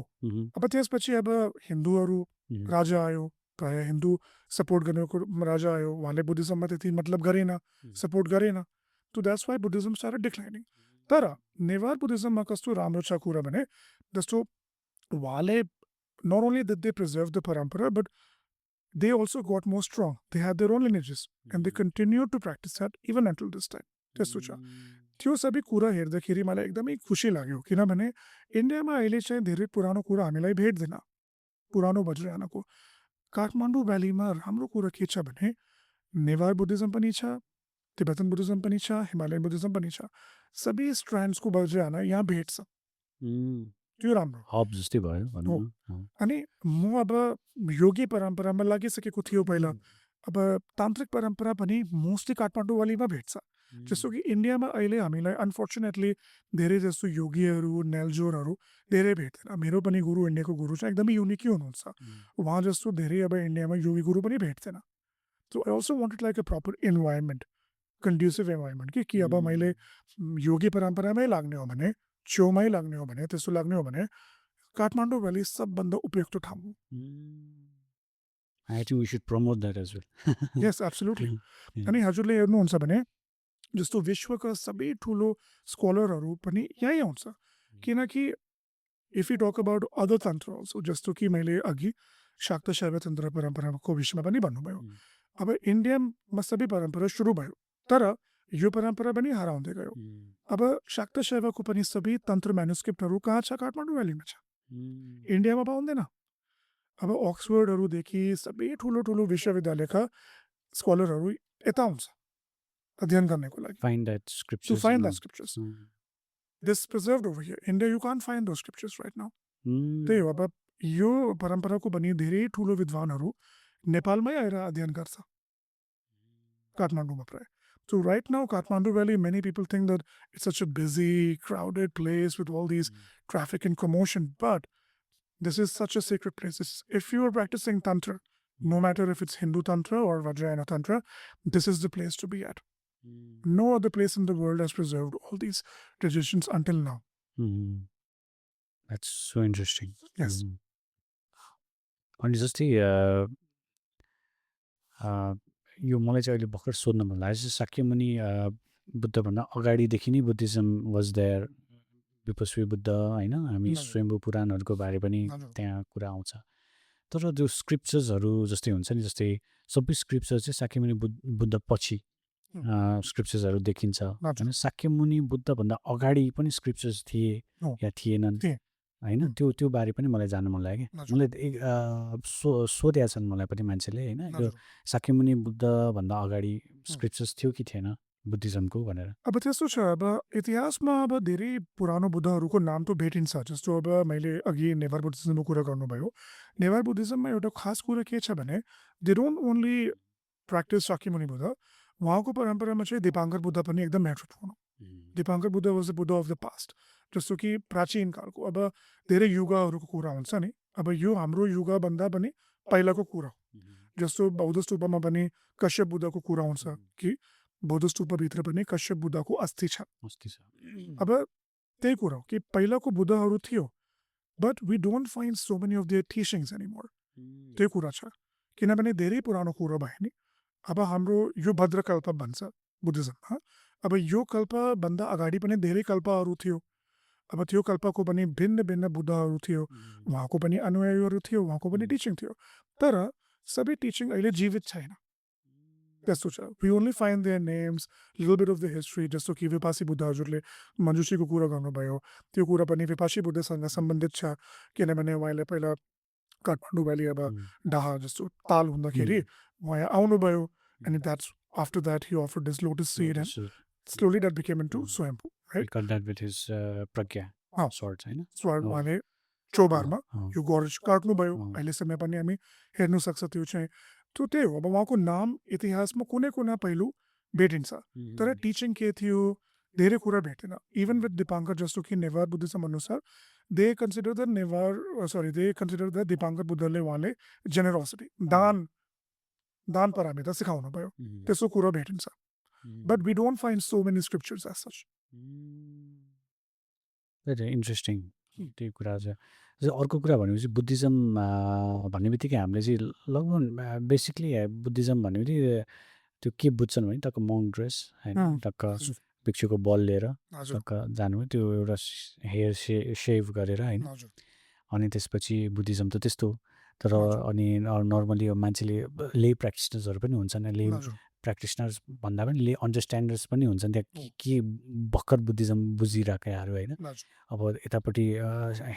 अब त्यसपछि अब हिन्दूहरू राजा आयो, प्रायः हिन्दू सपोर्ट गर्नेको राजा आयो, उहाँले बुद्धिज्ममा त्यति मतलब गरेन, सपोर्ट गरेन, तो that's why Buddhism started declining. तर नेवार बुद्धिज्ममा कस्तो राम्रो छ कुरा भने, जस्तो उहाँले not only did they preserve the parampara, but they also got more strong. They had their own lineages and they continued to practice that even until this time. त्यस्तो छ। त्यो सबै कुरा हेर्दाखेरि मलाई एकदमै खुसी लाग्यो, किनभने इन्डियामा अहिले चाहिँ धेरै पुरानो कुरा हामीलाई भेट्दैन, पुरानो वज्रयानाको। काठमाडौँ भ्यालीमा राम्रो कुरा के छ भने नेवार बुद्धिज्म पनि छ, तिब्बतन बुद्धिज्म पनि छ, हिमालयन बुद्धिज्म पनि छ, सबै स्ट्रान्ड्सको वज्रयाना यहाँ भेट्छ। त्यो राम्रो हब जस्तै भयो भनौँ न। अनि म अब योगी परम्परामा लागिसकेको थियो पहिला, अब तान्त्रिक परम्परा पनि मोस्टली काठमाडौँ वालीमा भेट्छ। जस्तो कि इन्डियामा अहिले हामीलाई अनफर्चुनेटली धेरै जस्तो योगीहरू, नेल्जोरहरू धेरै भेट्दैन। मेरो पनि गुरु, इन्डियाको गुरु चाहिँ एकदमै युनिकै हुनुहुन्छ, उहाँ जस्तो धेरै अब इन्डियामा योगी गुरु पनि भेट्दैन। So I also wanted like a proper environment, conducive environment कि अब मैले योगी परम्परामै लाग्ने हो भने, छेउमै लाग्ने हो भने, त्यस्तो लाग्ने हो भने काठमाडौँ भ्याली सबभन्दा उपयुक्त ठाउँ हो। I think we should promote that as well. Yes, absolutely. अनि हजुरले हेर्नुहुन्छ भने जस्तो विश्वका सबै ठुलो स्कलरहरू पनि यहीँ आउँछ, किनकि if you talk about other tantra also, जस्तो कि मैले अघि शाक्त शैव तन्त्र परम्पराको विषयमा पनि भन्नुभयो। अब इन्डियामा सबै परम्परा सुरु भयो, तर यो परम्परा पनि हराउँदै गयो। अब शाक्त शैवको पनि सबै तन्त्र म्यानुस्क्रिप्टहरू कहाँ छ? काठमाडौँ भ्यालीमा छ, इन्डियामा पाउँदैन। अब अक्सफोर्डहरूदेखि सबै ठुलो ठुलो विश्वविद्यालयका स्कलरहरू यता आउँछ अध्ययन गर्नको लागि। Find that scriptures. To find that scriptures. This preserved over here. India, you can't find those scriptures right now. त्यही हो, अब यो परम्पराको पनि धेरै ठुलो विद्वानहरू नेपालमै आएर अध्ययन गर्छ काठमाडौँमा प्राय. So right now, Kathmandu Valley, many people think that it's such a busy, crowded place with all these traffic and commotion, but this is such a sacred place. If you are practicing Tantra, no matter if it's Hindu Tantra or Vajrayana Tantra, this is the place to be at. No other place in the world has preserved all these traditions until now. That's so interesting. Yes. अनि जस्तै यो मलाई चाहिँ अहिले भर्खर सोध्न मन लाग्यो जस्तो शाक्यमुनि बुद्धभन्दा अगाडिदेखि नै बुद्धिज्म वाज देयर, विपस्वी बुद्ध होइन, हामी स्वयम्भू पुराणहरूको बारे पनि त्यहाँ कुरा आउँछ. तर त्यो स्क्रिप्चर्सहरू जस्तै हुन्छ नि, जस्तै सबै स्क्रिप्चर चाहिँ शाक्यमुनि बुद्ध पछि स्क्रिप्चर्सहरू देखिन्छ होइन. शाक्यमुनि बुद्धभन्दा अगाडि पनि स्क्रिप्चर्स थिए या थिएनन् होइन, त्यो बारे पनि मलाई जान्नु मन लाग्यो कि. मलाई सोधेका छन् मलाई पनि मान्छेले होइन, यो शाक्यमुनि बुद्धभन्दा अगाडि स्क्रिप्चर्स थियो कि थिएन बुद्धिज्मको भनेर. अब त्यस्तो छ, अब इतिहासमा अब धेरै पुरानो बुद्धहरूको नाम त भेटिन्छ. जस्तो अब मैले अघि नेवार बुद्धिज्मको कुरा गर्नुभयो. नेवार बुद्धिज्ममा एउटा खास कुरा के छ भने they don't only practise Shakyamuni Buddha, उहाँको परम्परामा चाहिँ दीपाङ्कर बुद्ध पनि एकदम महत्त्वपूर्ण. Dipankara Buddha was the Buddha of the past. जस्तो कि प्राचीन कालको अब धेरै युगहरूको कुरा हुन्छ नि, अब यो हाम्रो युगभन्दा पनि पहिलाको कुरा हो. जस्तो बौद्ध स्तूपमा पनि कश्यप बुद्धको कुरा हुन्छ कि बौद्ध स्तूपभित्र पनि कश्यप बुद्धको अस्थि छ. अब त्यही कुरा हो कि पहिलाको बुद्धहरू थियो, but we don't find so many of their teachings anymore. त्यही कुरा छ, किनभने धेरै पुरानो कुरा भयो नि. अब हाम्रो यो भद्रकल्प भन्छ बुद्धिज्ममा. अब यो कल्पभन्दा अगाडि पनि धेरै कल्पहरू थियो. अब त्यो कल्पको पनि भिन्न भिन्न बुद्धहरू थियो, उहाँको पनि अनुयायीहरू थियो, उहाँको पनि टिचिङ थियो. तर सबै टिचिङ अहिले जीवित छैन. त्यस्तो छ. We only find their names, little bit of the history. जस्तो कि विपासी बुद्ध हजुरले मञ्जुसीको कुरा गर्नुभयो, त्यो कुरा पनि विपासी बुद्धसँग सम्बन्धित छ. किनभने उहाँले पहिला काठमाडौँ भ्याली अब डाहा जस्तो ताल हुँदाखेरि उहाँ आउनुभयो. And that's after that Hee afford this lotus seed and slowly that became into Swayambhu, right? He got that with his pragya swords, होइन. स्वर्ण उहाँले चौबारमा यो गरज काट्नुभयो. अहिले समय पनि हामी हेर्नु सक्छ त्यो चाहिँ. त्यो त्यही हो. अब उहाँको नाम इतिहासमा कुनै कुनै पहिलो भेटिन्छ, तर टिचिङ के थियो धेरै कुरा भेटेन. इभन विथ दीपाङ्कर, जस्तो कि नेवार बुद्धिज्म अनुसार दे कन्सिडर द दीपाङ्कर बुद्धले उहाँले जेनेरोसिटी, दान पारमिता सिकाउनु भयो. त्यसो कुरा भेटिन्छ. But we don't find so many scriptures as such. Very interesting. त्यो कुरा चाहिँ. अर्को कुरा भनेपछि बुद्धिज्म भन्ने बित्तिकै हामीले चाहिँ लगभग बेसिकली बुद्धिज्म भन्ने बित्तिकै त्यो के बुझ्छन् भने टक्क मङ्क ड्रेस होइन, टक्क भिक्षुको बल लिएर टक्क जानु, त्यो एउटा हेयर सेभ गरेर होइन. अनि त्यसपछि बुद्धिज्म त त्यस्तो. तर अनि नर्मली मान्छेले ले प्र्याक्टिसनर्सहरू पनि हुन्छन्, ले प्र्याक्टिसनर्स भन्दा पनि ले अन्डरस्ट्यान्डर्स पनि हुन्छन् त्यहाँ के भर्खर बुद्धिज्म बुझिरहेकाहरू होइन. अब यतापट्टि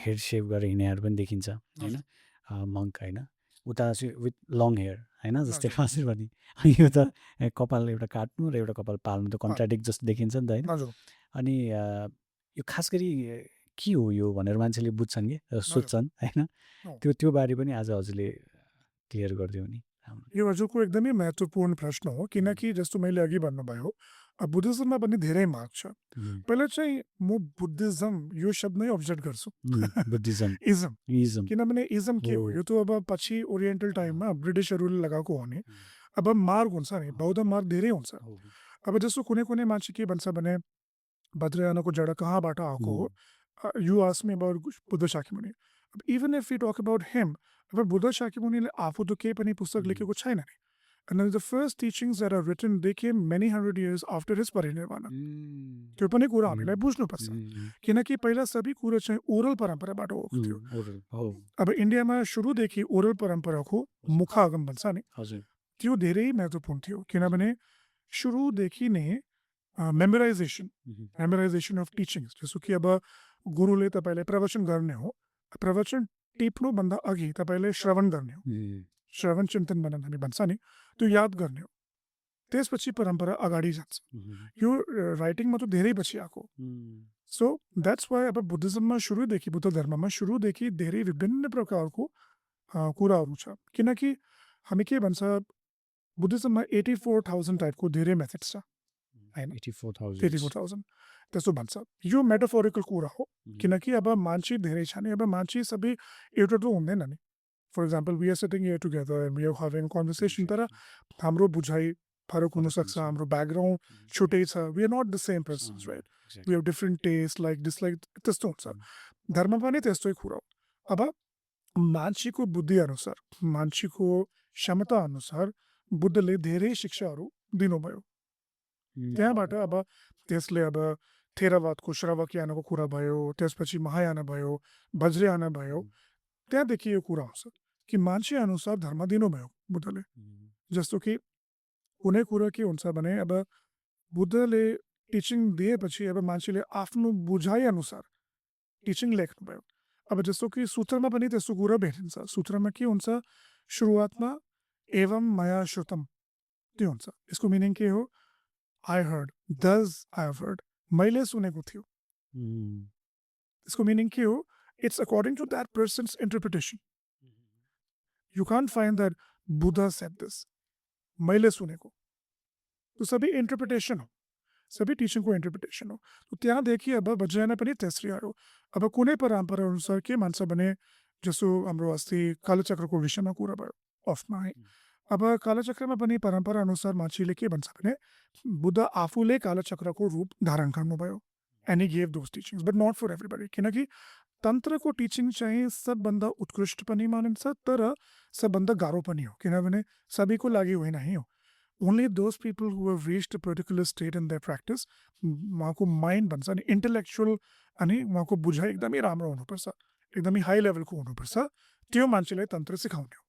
हेयर सेभ गरेर हिँड्नेहरू पनि देखिन्छ होइन, मङ्क होइन. उता चाहिँ विथ लङ हेयर होइन, जस्तै हजुर भने यो त कपाल एउटा काट्नु र एउटा कपाल पाल्नु त कन्ट्राडिक्ट जस्तो देखिन्छ नि त होइन. अनि यो खास गरी के हो यो भनेर मान्छेले बुझ्छन् कि सोध्छन् होइन. त्यो बारे पनि आज हजुरले क्लियर गरिदियो नि. यो हजुरको एकदमै महत्त्वपूर्ण प्रश्न हो, किनकि जस्तो मैले अघि भन्नुभयो बुद्धिज्ममा पनि धेरै मार्ग छ. पहिला चाहिँ म बुद्धिज्म यो शब्द नै अब्जर्भ गर्छु. इजम किनभने इजम के हो, यो त अब पछि ओरिएन्टल टाइममा ब्रिटिसहरूले लगाएको हो नि. अब मार्ग हुन्छ नि, बौद्ध मार्ग धेरै हुन्छ. अब जस्तो कुनै कुनै मान्छे के भन्छ भने भद्रयानको जडा कहाँबाट आएको हो, you ask me about Buddha Shakyamuni. Even if you talk about him, अब बुद्ध शाक्यमुनिले आफू त केही पनि पुस्तक लेखेको छैन नि. And the first teachings that are written, they came many hundred years after his parinirvana. त्यो पनि कुरा हामीलाई बुझ्नुपर्छ, किनकि पहिला सबै कुरा चाहिँ ओरल परम्पराबाट भएको थियो. अब इन्डियामा सुरुदेखि ओरल परम्पराको मुखागम भन्छ नि, त्यो धेरै महत्त्वपूर्ण थियो. किनभने सुरुदेखि नै मेमोराइजेसन अफ टिचिङ्स. जस्तो कि अब गुरुले तपाईँलाई प्रवचन गर्ने हो, प्रवचन टिप्नुभन्दा अघि तपाईँले श्रवण गर्ने हो, श्रवण चिन्तन मनन हामी भन्छ नि, त्यो याद गर्ने हो. त्यसपछि परम्परा अगाडि जान्छ. यो राइटिङमा त धेरै पछि आएको. सो द्याट्स वाइ अब बुद्धिज्ममा सुरुदेखि बुद्ध धर्ममा सुरुदेखि धेरै विभिन्न प्रकारको कुराहरू छ, किनकि हामी के भन्छ बुद्धिज्ममा 84,000 टाइपको धेरै मेथड्स छ होइन, 84,000 84,000 त्यस्तो भन्छ। यो मेटाफोरिकल कुरा हो, किनकि अब मान्छे धेरै छ नि, अब मान्छे सबै एउटा त हुँदैन नि। For example we are sitting here together and we are having conversation, तर हाम्रो बुझाइ फरक हुनसक्छ, हाम्रो ब्याकग्राउन्ड छुट्टै छ, we are not the same persons right, we have different taste like dislike, त्यस्तो हुन्छ। धर्म पनि त्यस्तै कुरा हो। अब मान्छेको बुद्धि अनुसार, मान्छेको क्षमता अनुसार बुद्धले धेरै शिक्षाहरू दिनुभयो। त्यहाँबाट अब त्यसले अब थेरवादको श्रवकयानको कुरा भयो, त्यसपछि महायान भयो, वज्रयान भयो, त्यहाँदेखि यो कुरा आउँछ कि मान्छे अनुसार धर्म दिनुभयो बुद्धले। जस्तो कि कुनै कुरा के हुन्छ भने अब बुद्धले टिचिङ दिएपछि अब मान्छेले आफ्नो बुझाइ अनुसार टिचिङ लेख्नुभयो। अब जस्तो कि सूत्रमा पनि त्यस्तो कुरा भेटिन्छ। सूत्रमा के हुन्छ, सुरुवातमा एवं मया श्रुतम त्यो हुन्छ। यसको मिनिङ के हो, I heard, this I have heard, मैले सुनेको थियो। यसको मिनिङ के हो, it's according to that person's interpretation. You can't find that Buddha said this, मैले सुनेको। तो सबै इन्टरप्रिटेसन हो, सबै टिचिङको इन्टरप्रिटेसन हो। तो त्यहाँदेखि अब वज्रयान पनि त्यसरी आयो। अब कुनै परम्परा अनुसार के मान्छ भने, जस्तो हाम्रो अस्ति कालचक्रको विषयमा कुरा भयो अफमा है। अब कालचक्रमा पनि परम्परा अनुसार मान्छेले के भन्छ भने बुद्ध आफूले कालचक्रको रूप धारण गर्नुभयो and he gave those teachings, but not for everybody. किनकि तन्त्रको टिचिङ चाहिँ सबभन्दा उत्कृष्ट पनि मानिन्छ, तर सबभन्दा गाह्रो पनि हो, किनभने सबैको लागि होइन है हो। Only those people who have reached a particular state in their practice, उहाँको माइन्ड भन्छ नि इन्टेलेक्चुअल, अनि उहाँको बुझाइ एकदमै राम्रो हुनुपर्छ, एकदमै हाई लेभलको हुनुपर्छ, त्यो मान्छेलाई तन्त्र सिकाउने हो।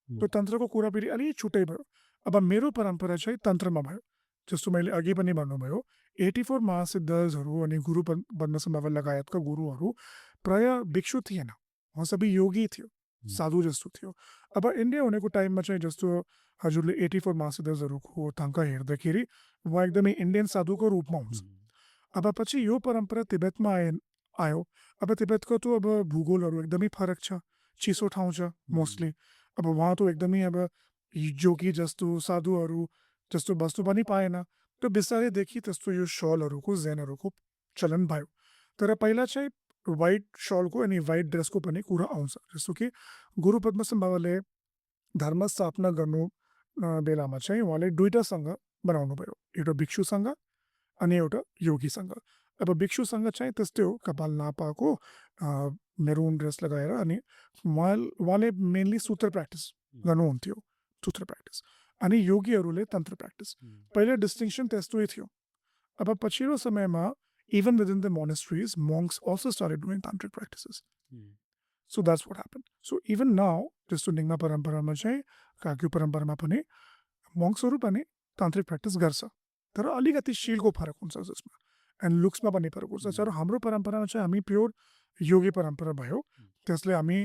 त्यो तन्त्रको कुरा फेरि अलिक छुट्टै भयो। अब मेरो परम्परा चाहिँ तन्त्रमा भयो, जस्तो मैले अघि पनि भन्नुभयो 84 महासिद्धहरू अनि गुरु पद्मसम्भव लगायतका गुरुहरू प्राय भिक्षु थिएन, उहाँ सबै योगी थियो, साधु जस्तो थियो। अब इन्डिया हुनेको टाइममा चाहिँ जस्तो हजुरले 84 महासिद्धहरूको तङ्क हेर्दाखेरि उहाँ एकदमै इन्डियन साधुको रूपमा हुन्छ। अब पछि यो परम्परा तिब्बतमा आयो। अब तिब्बतको त अब भूगोलहरू एकदमै फरक छ, चिसो ठाउँ छ मोस्टली। अब वहाँ त एकदमै अब जोगी जस्तो साधुहरू जस्तो बस्नु पनि पाएन। त्यो बिस्तारैदेखि त्यस्तो यो सलहरूको जेनहरूको चलन भयो। तर पहिला चाहिँ वाइट सलको अनि वाइट ड्रेसको पनि कुरा आउँछ। जस्तो कि गुरु पद्मसम्भवले धर्म स्थापना गर्नु बेलामा चाहिँ उहाँले दुईवटा सङ्घ बनाउनु भयो, एउटा भिक्षुसँग अनि एउटा योगीसँग। अब भिक्षुसँग चाहिँ त्यस्तै हो, कपाल नापाको मेरुन ड्रेस लगाएर, अनि उहाँले मेनली सूत्र प्र्याक्टिस गर्नुहुन्थ्यो, सूत्र प्र्याक्टिस, अनि योगीहरूले तन्त्र प्र्याक्टिस। पहिला डिस्टिङसन त्यस्तै थियो। अब पछिल्लो समयमा even within the monasteries monks also started doing tantric practices. So that's what happen. So even now जस्तो निङ्मा परम्परामा चाहिँ, काग्यू परम्परामा पनि मङ्क्सहरू पनि तान्त्रिक प्र्याक्टिस गर्छ, तर अलिकति शिलको फरक हुन्छ जसमा, एन्ड लुक्समा पनि फरक हुन्छ। तर हाम्रो परम्परामा चाहिँ हामी प्योर योगी परम्परा भयो, त्यसले हामी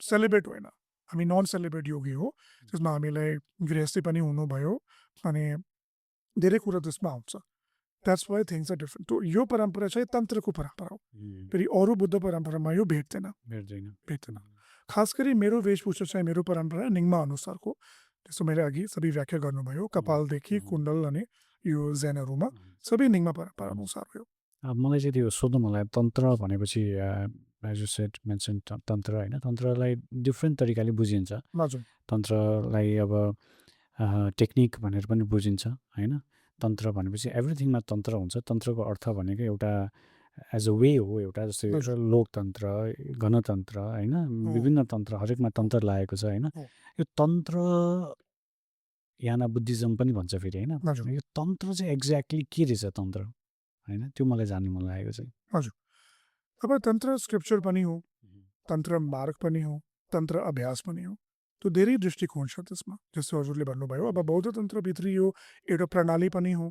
सेलिब्रेट होइन, हामी नन सेलिब्रेट योगी हो, त्यसमा हामीलाई गृहस्थी पनि हुनुभयो अनि धेरै कुरा त्यसमा आउँछ। That's why things are different. तो यो परम्परा चाहिँ तन्त्रको परम्परा हो, फेरि अरू बुद्ध परम्परामा यो भेट्दैन। खास गरी मेरो वेशभूषा चाहिँ मेरो परम्परा निङ्मा अनुसारको, त्यस्तो मैले अघि सबै व्याख्या गर्नुभयो, कपालदेखि कुण्डल अनि यो जेनहरूमा सबै निङ्मा परम्परा अनुसार हो। मलाई चाहिँ त्यो सोध्नु मलाई, तन्त्र भनेपछि एज यु सेड मेन्सन तन्त्र होइन, तन्त्रलाई डिफ्रेन्ट तरिकाले बुझिन्छ। तन्त्रलाई अब टेक्निक भनेर पनि बुझिन्छ होइन। तन्त्र भनेपछि एभ्रिथिङमा तन्त्र हुन्छ। तन्त्रको अर्थ भनेको एउटा एज अ वे हो, एउटा जस्तै लोकतन्त्र, गणतन्त्र होइन, विभिन्न तन्त्र, हरेकमा तन्त्र लागेको छ होइन। यो तन्त्र यहाँ बुद्धिज्म पनि भन्छ फेरि होइन। यो तन्त्र चाहिँ एक्ज्याक्टली के रहेछ तन्त्र होइन, त्यो मलाई जान्नु मन लागेको चाहिँ। हजुर, अब तन्त्र स्क्रिप्चर पनि हो, तन्त्र मार्ग पनि हो, तन्त्र अभ्यास पनि हो। तो धेरै दृष्टिकोण छ त्यसमा। जस्तो हजुरले भन्नुभयो, अब बौद्ध तन्त्रभित्र यो एउटा प्रणाली पनि हो,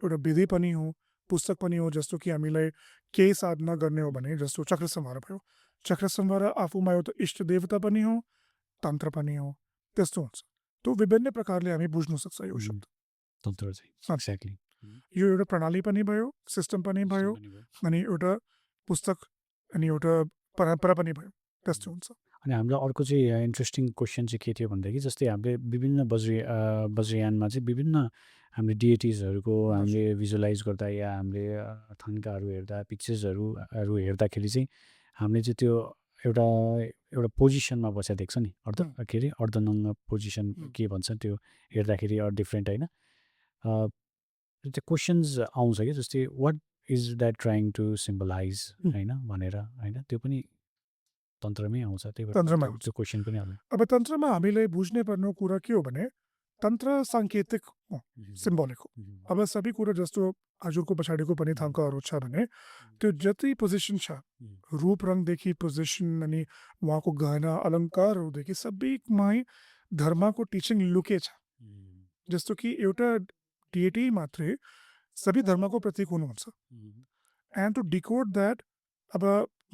एउटा विधि पनि हो, पुस्तक पनि हो। जस्तो कि हामीलाई केही साधना गर्ने हो भने जस्तो चक्र संहार भयो, चक्र संहार आफूमा एउटा इष्ट देवता पनि हो, तन्त्र पनि हो, त्यस्तो हुन्छ। तो विभिन्न प्रकारले हामी बुझ्नु सक्छ यो शब्द तन्त्र चाहिँ एक्ज्याक्टली। यो एउटा प्रणाली पनि भयो, सिस्टम पनि भयो, अनि एउटा पुस्तक अनि एउटा परम्परा पनि भयो, त्यस्तो हुन्छ। अनि हाम्रो अर्को चाहिँ इन्ट्रेस्टिङ क्वेसन चाहिँ के थियो भन्दाखेरि जस्तै हामीले विभिन्न वज्रयानमा चाहिँ विभिन्न हामीले डिएटिजहरूको हामीले भिजुअलाइज गर्दा या हामीले थन्काहरू हेर्दा पिक्चर्सहरू हेर्दाखेरि चाहिँ हामीले चाहिँ त्यो एउटा एउटा पोजिसनमा बसेर देख्छ नि के अरे अर्धनङ्ग पोजिसन के भन्छ त्यो हेर्दाखेरि डिफ्रेन्ट होइन त्यो क्वेसन्स आउँछ कि जस्तै what is that trying to symbolize होइन भनेर होइन त्यो पनि तन्त्रमै आउँछ त्यही तन्त्रमा भएर त्यो क्वेसन पनि आउँछ। अब तन्त्रमा हामीले बुझ्ने पर्ने कुरा के हो भने तन्त्र साङ्केतिक हो, सिम्बोलिक हो। अब सबै कुरा जस्तो हजुरको पछाडिको पनि थङ्कहरू छ भने त्यो जति पोजिसन छ रूप रङदेखि पोजिसन अनि उहाँको गहना अलङ्कारहरूदेखि सबैमै धर्मको टिचिङ लुके छ। जस्तो कि एउटा डिएटी मात्रै सबै धर्मको प्रतीक हुनुहुन्छ एन्ड टु डिकोड द्याट अब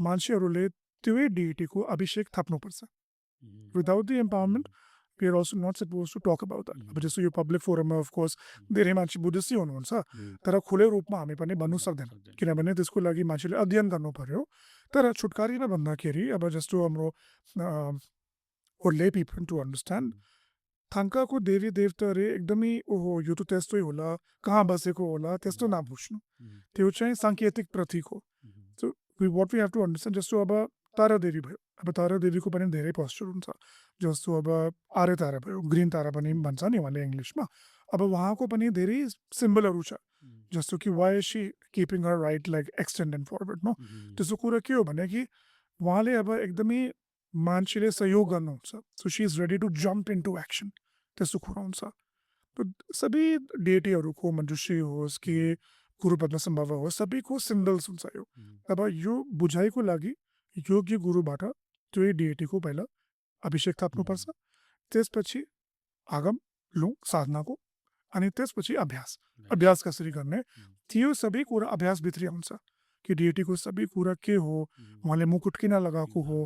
मान्छेहरूले त्यै डिएटीको अभिषेक थप्नुपर्छ। Without the empowerment we are also not suppose to talk about that. अब जस्तो यो पब्लिक फोरममा अफकोर्स धेरै मान्छे बुद्धिस्टै हुनुहुन्छ तर खुले रूपमा हामी पनि भन्नु सक्दैन किनभने त्यसको लागि मान्छेले अध्ययन गर्नु पर्यो। तर छुटकारीमा भन्दाखेरि अब जस्तो हाम्रो ले पिपल टु अन्डरस्ट्यान्ड थङ्काको देवी देवताले एकदमै ओहो यो त त्यस्तै होला कहाँ बसेको होला त्यस्तो नबुझ्नु, त्यो चाहिँ साङ्केतिक प्रतीक हो। So what we have to understand जस्तो अब तारा देवी भयो, अब तारा देवीको पनि धेरै पोस्चर हुन्छ जस्तो अब आर्य तारा भयो, ग्रिन तारा पनि भन्छ नि उहाँले इङ्ग्लिसमा। अब उहाँको पनि धेरै सिम्बलहरू छ जस्तो कि why she keeping her right like extend and forward न। त्यसको कुरा के हो भने कि उहाँले अब एकदमै मान्छेले सहयोग गर्नुहुन्छ, so she is ready to jump in to action, त्यस्तो कुरा हुन्छ। सबै डेटीहरूको मञ्जुश्री होस् कि गुरु पद्मसम्भव होस् सबैको सिम्बल्स हुन्छ यो। अब यो बुझाइको लागि योग्य गुरुबाट त्यो डिएटीको पहिला अभिषेक थप्नुपर्छ, त्यसपछि आगम लुङ साधनाको, अनि त्यसपछि अभ्यास कसरी गर्ने त्यो सबै कुरा अभ्यासभित्रै हुन्छ कि डिएटीको सबै कुरा के हो, उहाँले मुकुट किन लगाएको हो,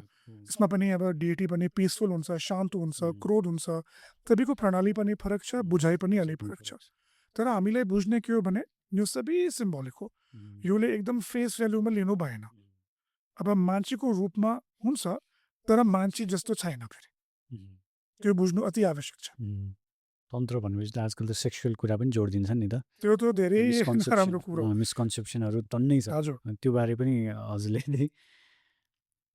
यसमा पनि अब डिएटी पनि पिसफुल हुन्छ, शान्त हुन्छ, क्रोध हुन्छ, सबैको प्रणाली पनि फरक छ, बुझाइ पनि अलि फरक छ। तर हामीलाई बुझ्ने के हो भने यो सबै सिम्बोलिक हो, योले एकदम फेस भ्यालुमा लिनु भएन। अब मान्छेको रूपमा हुन्छ तर मान्छे जस्तो छैन, फेरि त्यो बुझ्नु अति आवश्यक छ। तन्त्र भनेपछि त आजकल त सेक्सुअल कुरा पनि जोड दिन्छ नि त, त्यो त धेरै राम्रो कुरा हो, मिसकन्सेप्सनहरू टन्नै छ। हजुर त्यो बारे पनि हजुरले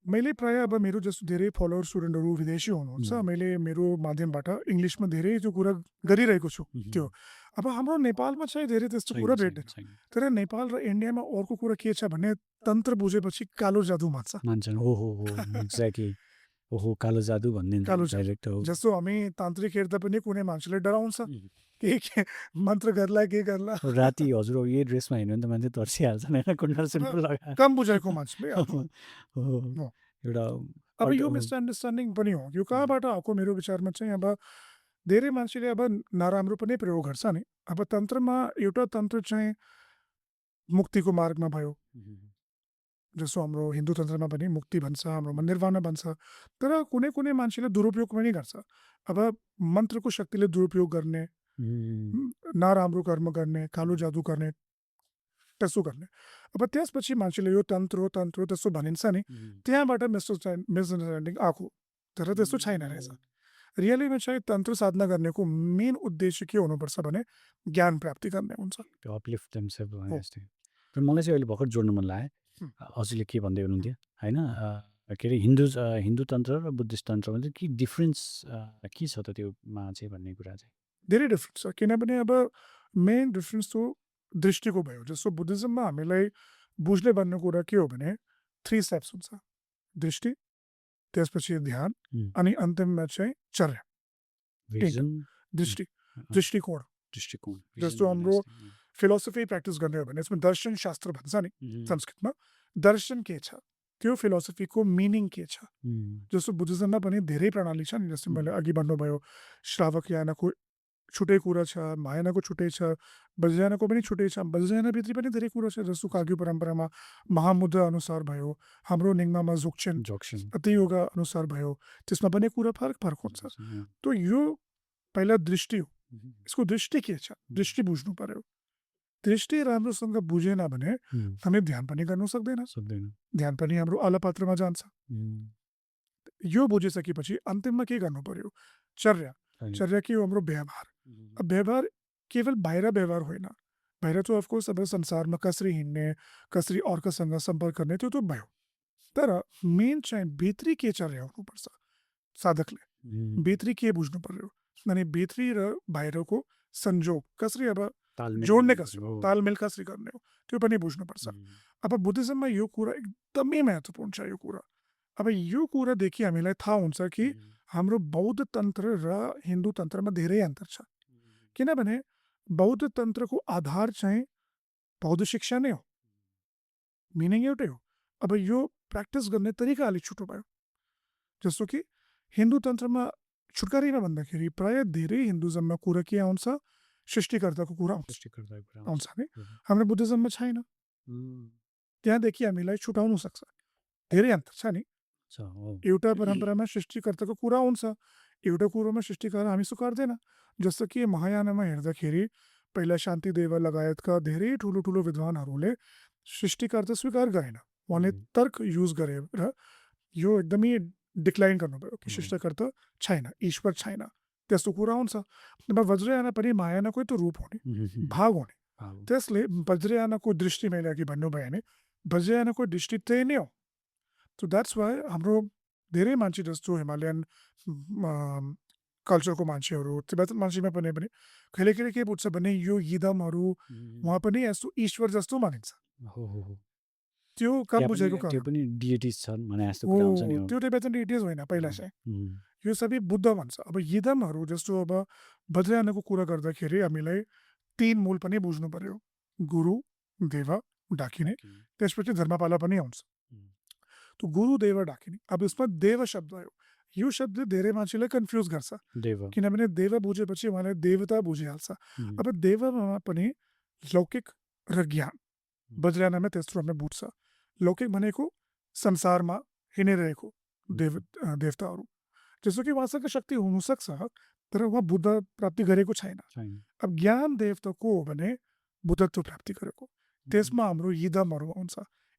मैले प्राय अब मेरो जस्तो धेरै फलोवर स्टुडेन्टहरू विदेशी हुनुहुन्छ, मैले मेरो माध्यमबाट इङ्ग्लिसमा धेरै त्यो कुरा गरिरहेको छु। त्यो अब हाम्रो नेपालमा चाहिँ धेरै त्यस्तो कुरा भेट्दैन, तर नेपाल र इन्डियामा अर्को कुरा के छ भने तन्त्र बुझेपछि कालो जादु मान्छन्। ओहो एक्ज्याक्टली, ओहो कालो जादु भनिदिन्छ डाइरेक्ट हो। जस्तो हामी तान्त्रिक हेर्दा पनि कुनै मान्छेले डराउँछ के मन्त्र गर्ला के गर्ला, राति हजुर यही ड्रेसमा हिँड्यो भने त मान्छे तर्सिहाल्छ नि, कम बुझाएको मान्छेले एउटा। अब यो मिसअन्डरस्ट्यान्डिङ पनि हो, यो कहाँबाट आएको मेरो विचारमा चाहिँ अब धेरै मान्छेले अब नराम्रो पनि प्रयोग गर्छ नि। अब तन्त्रमा एउटा तन्त्र चाहिँ मुक्तिको मार्गमा भयो, जस्तो हाम्रो हिन्दू तन्त्रमा पनि मुक्ति भन्छ, हाम्रो निर्वाण भन्छ, तर कुनै कुनै मान्छेले दुरुपयोग पनि गर्छ। अब मन्त्रको शक्तिले दुरुपयोग गर्ने, नराम्रो कर्म गर्ने, कालो जादु गर्ने, त्यसो गर्ने। अब त्यसपछि मान्छेले यो तन्त्र हो तन्त्र हो त्यसो भनिन्छ नि, त्यहाँबाट मिसअन्डरस्ट्यान्डिङ आएको, तर त्यस्तो छैन रहेछ। रियलीमा चाहिँ तन्त्र साधना गर्नेको मेन उद्देश्य के हुनुपर्छ भने ज्ञान प्राप्ति गर्ने हुन्छ। मलाई चाहिँ अहिले भर्खर जोड्नु मन लाग्यो, हजुरले के भन्दै हुनुहुन्थ्यो होइन, के अरे हिन्दू तन्त्र र बुद्धिस्ट तन्त्रमा चाहिँ के डिफ्रेन्स के छ त त्योमा चाहिँ भन्ने कुरा चाहिँ धेरै डिफ्रेन्स छ। किनभने अब मेन डिफ्रेन्स त दृष्टिको भयो। जस्तो बुद्धिज्ममा हामीलाई बुझ्ने भन्ने कुरा के हो भने 3 स्टेप्स हुन्छ, दृष्टि, त्यसपछि ध्यान, अनि अन्तिममा चाहिँ चर्या, दृष्टिकोण। जस्तो हाम्रो फिलोसफी प्र्याक्टिस गर्ने हो भने यसमा दर्शन शास्त्र भन्छ नि संस्कृतमा, दर्शन के छ, त्यो फिलोसफीको मिनिङ के छ। जस्तो बुद्धिज्ममा पनि धेरै प्रणाली छ नि, जस्तो मैले अघि भन्नुभयो श्रावक यानाको छुट्टै कुरा छ, महायानको छुट्टै छ, वज्रयानको पनि छुट्टै छ, वज्रयानभित्र पनि धेरै कुरा छ। जस्तो काग्यु परम्परामा महामुद्रा अनुसार भयो, हाम्रो निङ्मामा जोक्सन अति योगा अनुसार भयो, त्यसमा पनि कुरा फरक हुन्छ। त यो पहिला दृष्टि हो, यसको दृष्टि के छ, दृष्टि बुझ्नु पर्यो। दृष्टि राम्रोसँग बुझेन भने हामी ध्यान पनि गर्नु सक्दैन। ध्यान पनि हाम्रो अलपत्रमा जान्छ। यो बुझिसकेपछि अन्तिममा के गर्नु पर्यो? चर्या। चर्या के हो? हाम्रो व्यवहार। अब व्यवहार केवल बाहिर व्यवहार होइन। बाहिर त अफकोर्स अब संसारमा कसरी हिँड्ने, कसरी अर्कासँग सम्पर्क गर्ने त्यो त भयो। तर मेन चाहिँ भित्री के चर्या हुनुपर्छ साधकले। भित्री के बुझ्नु पर्यो? अनि भित्री र बाहिरको संजोग कसरी अब जोड्ने कसरी हो, तालमेल कसरी गर्ने हो त्यो पनि बुझ्नुपर्छ। अब बुद्धिज्ममा यो कुरा एकदमै महत्त्वपूर्ण छ। यो कुरा अब यो कुरादेखि हामीलाई थाहा हुन्छ कि हाम्रो बौद्ध तन्त्र र हिन्दू तन्त्रमा धेरै अन्तर छ। किनभने बौद्ध तन्त्रको आधार चाहिँ बौद्ध शिक्षा नै हो, मिनिङ एउटै हो। अब यो प्र्याक्टिस गर्ने तरिका अलिक छुटो भयो। जस्तो कि हिन्दू तन्त्रमा छुटकारीमा भन्दाखेरि प्रायः धेरै हिन्दुजममा कुरा के आउँछ? सृष्टिकर्ताको कुरा आउँछ नि। हाम्रो बुद्धिज्ममा छैन। त्यहाँदेखि हामीलाई छुटाउनु सक्छ। धेरै अन्तर छ नि। एउटा परम्परामा सृष्टिकर्ताको कुरा आउँछ, एउटा कुरोमा सृष्टिकर्ता हामी स्वीकार्दैन। जस्तो कि महायानमा हेर्दाखेरि पहिला शान्तिदेव लगायतका धेरै ठुलो ठुलो विद्वानहरूले सृष्टिकर्ता स्वीकार गरेन। उहाँले तर्क युज गरेर यो एकदमै डिक्लाइन गर्नुभयो कि सृष्टिकर्ता छैन, ईश्वर छैन, त्यस्तो कुरा आउँछ। अब वज्रयान पनि महायानको त रूप हुने, भाग हुने। त्यसले वज्रयानको दृष्टि मैले अघि भन्नुभयो भने वज्रयानको दृष्टि त्यही नै हो। सो द्याट्स वाइ हाम्रो धेरै मान्छे जस्तो हिमालयन कल्चरको मान्छेहरू, तिब्बतन मान्छेमा पनि कहिले कहिले के बुझ्छ भने यो यिदमहरू उहाँ पनि यस्तो ईश्वर जस्तो मानिन्छ। त्यो कम बुझेको कारण त्यो तिब्बतन डिटीज होइन पहिला चाहिँ। यो सबै बुद्ध भन्छ। अब यिदमहरू जस्तो अब वज्रयानको कुरा गर्दाखेरि हामीलाई 3 मूल पनि बुझ्नु पर्यो। गुरु, देव, डाकिने, त्यसपछि धर्मपाला पनि आउँछ। तो गुरु, देव, डाकिने। अब यसमा देव शब्द आयो। यो शब्द धेरै मान्छेलाई कन्फ्युज गर्छ। किनभने देव बुझेपछि उहाँलाई देवता बुझिहाल्छ। अब देवमा पनि लौकिक र ज्ञान वज्रयानमा त्यस्तो हामी बुझ्छ। लौकिक भनेको संसारमा हिँडिरहेको देवताहरू, जस्तो कि उहाँसँग शक्ति हुनसक्छ तर उहाँ बुद्ध प्राप्ति गरेको छैन। अब ज्ञान देवताको हो भने बुद्धत्व प्राप्ति गरेको। त्यसमा हाम्रो यिदमहरू आउँछ।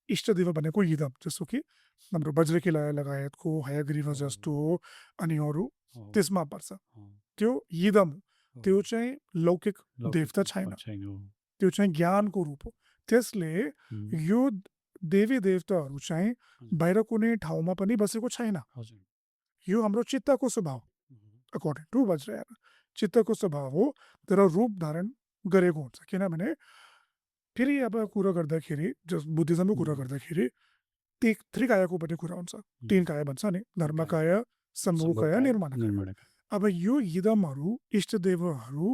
इष्टदेव भनेको यिदम, जस्तो कि हाम्रो वज्रकिला लगायतको हयग्रीव जस्तो अनि अरू त्यसमा पर्छ। त्यो यिदम त्यो चाहिँ लौकिक देवता छैन, त्यो चाहिँ ज्ञानको रूप हो। त्यसले यो देवी देवताहरू चाहिँ बाहिर कुनै ठाउँमा पनि बसेको छैन। यो हाम्रो चित्तको स्वभाव, अकर्डिङ टु वज्रयान चित्तको स्वभाव हो, तर रूप धारण गरेको हुन्छ। किनभने फेरि अब कुरा गर्दाखेरि बुद्धिज्मको कुरा गर्दाखेरि त्रिकायको पनि कुरा हुन्छ। 3 काया भन्छ नि, धर्मकाय, सम्भोगकाय, निर्माणकाय। अब यो यिदमहरू इष्टदेवहरू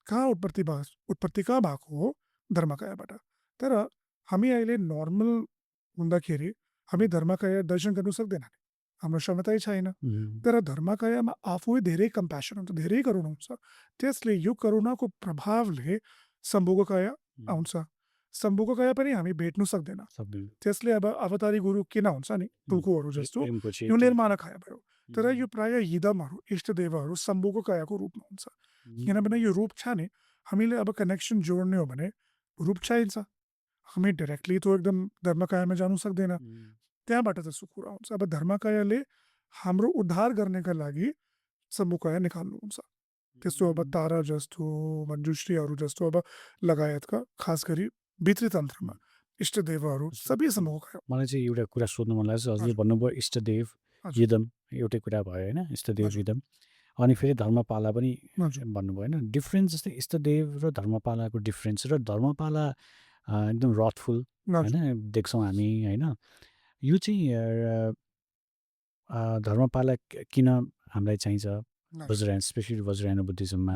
कहाँ उत्पत्ति कहाँ भएको हो? धर्मकायबाट। तर हामी अहिले नर्मल हुँदाखेरि हामी धर्मकाय दर्शन गर्नु सक्दैन, हाम्रो क्षमतै छैन। तर धर्मकायमा आफै धेरै कम्प्यासन हुन्छ, धेरै करुणा हुन्छ। त्यसले यो करुणाको प्रभावले सम्भोगकाय आउँछ। सम्भोगकाय पनि हामी भेट्नु सक्दैन। त्यसले अब अवतारी गुरु किन हुन्छ नि, तुलकुहरू जस्तो यो निर्माणकाय भयो। तर यो प्रायः यिदमहरू इष्टदेवहरू सम्भोगकायको रूपमा हुन्छ। किनभने यो रूप छ नि, हामीले अब कनेक्सन जोड्ने हो भने रूप चाहिन्छ। हामी डाइरेक्टली त एकदम धर्मकायमा जानु सक्दैन, त्यहाँबाट त्यस्तो कुरा हुन्छ। अब धर्मकायले हाम्रो उद्धार गर्नका लागि सम्भोगकाय निकाल्नुहुन्छ। त्यस्तो अब तारा जस्तो, मञ्जुश्रीहरू जस्तो अब लगायतका खास गरी भित्री तन्त्रमा इष्टदेवहरू सबै सम्भोगकाय। मलाई चाहिँ एउटा कुरा सोध्नु मन लाग्छ। हजुरले भन्नुभयो इष्टदेव यिदम एउटै कुरा भयो होइन, इष्टदेव यिदम। अनि फेरि धर्मपाला पनि भन्नुभयो होइन। डिफ्रेन्स जस्तै इष्टदेव र धर्मपालाको डिफ्रेन्स, र धर्मपाला एकदम रथफुल होइन देख्छौँ हामी होइन। यो चाहिँ धर्मपाला किन हामीलाई चाहिन्छ? वज्रयान, स्पेसली वज्रयान बुद्धिज्ममा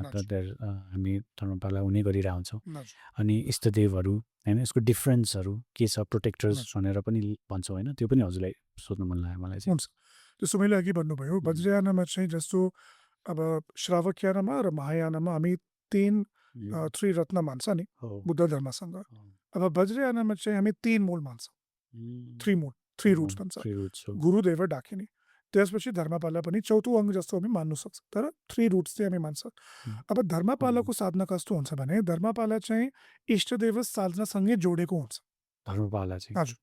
हामी धर्मपाला हुने गरिरहेको हुन्छौँ। अनि इष्टदेवहरू होइन, यसको डिफ्रेन्सहरू के छ? प्रोटेक्टर्स भनेर पनि भन्छौँ होइन, त्यो पनि हजुरलाई सोध्नु मन लाग्यो मलाई चाहिँ। हुन्छ, जस्तो मैले अघि भन्नुभयो वज्रयानमा चाहिँ जस्तो अब श्रावकयानमा र महायानमा हामी 3 रत्न मान्छ नि बुद्ध धर्मसँग। अब वज्रयानमा चाहिँ हामी 3 मूल मान्छौँ। 3 रूट्स भन्छ, गुरु, देव, डाकिनी। त्यसपछि धर्मपाला पनि चौथो अङ्ग जस्तो हामी मान्नु सक्छ, तर 3 रुट्स चाहिँ हामी मान्छ। अब धर्मपालाको साधना कस्तो हुन्छ भने धर्मपाला चाहिँ इष्टदेव साधनासँगै जोडेको हुन्छ। धर्मपाला चाहिँ हजुर।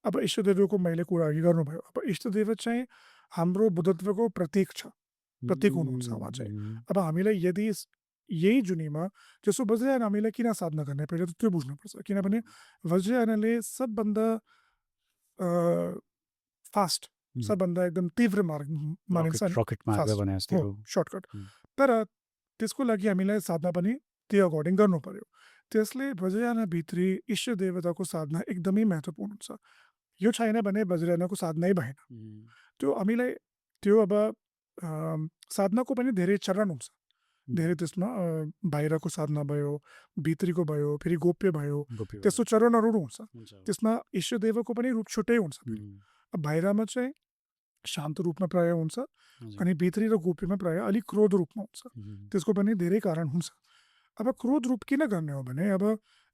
अब इष्टदेवको मैले कुरा अघि गर्नुभयो। अब इष्टदेव चाहिँ हाम्रो बुद्धत्वको प्रतीक छ, प्रतीक हुनुहुन्छ उहाँ चाहिँ। अब हामीलाई यदि यही जुनीमा जस्तो वज्रयान हामीलाई किन साधना गर्ने पहिले त त्यो बुझ्नुपर्छ, किनभने वज्रयानले सबभन्दा फास्ट, सबभन्दा एकदम तीव्र मार्ग मानिन्छ नि, रकेट मार्ग फास्ट भने जस्तै हो। सर्टकट। तर त्यसको लागि हामीलाई साधना पनि त्यो अकर्डिङ गर्नु पर्यो। त्यसले वज्रयानभित्री इष्ट देवताको साधना एकदमै महत्त्वपूर्ण हुन्छ। यो छैन भने वज्रयानको साधनै भएन। त्यो हामीलाई त्यो अब साधनाको पनि धेरै चरण हुन्छ, धेरै त्यसमा बाहिरको साधना भयो, भित्रीको भयो, फेरि गोप्य भयो, त्यस्तो चरणहरू हुन्छ। त्यसमा इष्टदेवको पनि रूप छुट्टै हुन्छ। अब बाहिरमा चाहिँ शान्त रूपमा प्राय हुन्छ अनि भित्री र गोप्यमा प्राय अलिक क्रोध रूपमा हुन्छ। त्यसको पनि धेरै कारण हुन्छ। अब क्रोध रूप किन गर्ने हो भने अब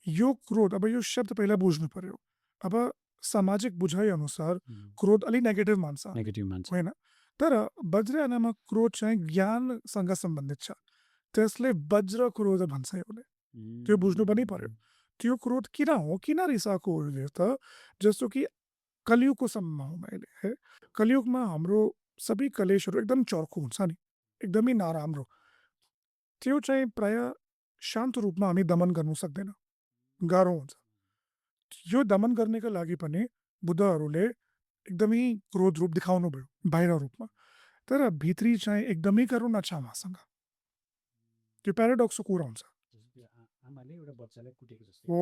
यो क्रोध, अब यो शब्द पहिला बुझ्नु पर्यो। अब सामाजिक बुझाइ अनुसार क्रोध अलिक नेगेटिभ मान्छ होइन, तर वज्रयानमा क्रोध चाहिँ ज्ञानसँग सम्बन्धित छ। त्यसले वज्र क्रोध भन्छ यसले, त्यो बुझ्नु पनि पर्यो। त्यो क्रोध किन हो, किन रिसाएको हो त, जस्तो कि कलियुगको समयमा हो मैले है, कलियुगमा हाम्रो सबै कलेशहरू एकदम चर्को हुन्छ नि, एकदमै नराम्रो। त्यो चाहिँ प्राय शान्त रूपमा हामी दमन गर्नु सक्दैन, गाह्रो हुन्छ। यो दमन गर्नेको लागि पनि बुद्धहरूले एकदमै क्रोध रूप देखाउनु भयो बाहिर रूपमा, तर भित्री चाहिँ एकदमै करुणा छ उहाँसँग। त्यो प्याराडक्सको कुरा हुन्छ। ओ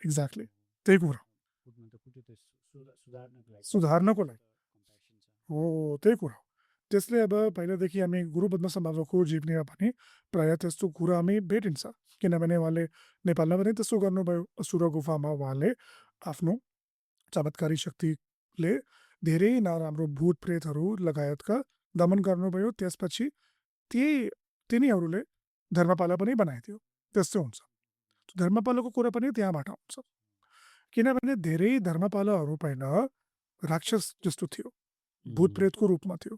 एक्ज्याक्टली त्यही कुरा सुधार्नको लागि हो, त्यही कुरा हो। त्यसले अब पहिलादेखि हामी गुरु पद्मसम्भवको जीवनीमा पनि प्रायः त्यस्तो कुरा हामी भेटिन्छ, किनभने उहाँले नेपालमा पनि त्यस्तो गर्नुभयो। असुर गुफामा उहाँले आफ्नो चमत्कारी शक्तिले धेरै नराम्रो भूत प्रेतहरू लगायतका दमन गर्नुभयो। त्यसपछि तिनीहरूले धर्मपाला पनि बनाइदियो। त्यस्तो हुन्छ। धर्मपालाको कुरा पनि त्यहाँबाट आउँछ, किनभने धेरै धर्मपालाहरू पहिला राक्षस जस्तो थियो, भूत प्रेतको रूपमा थियो,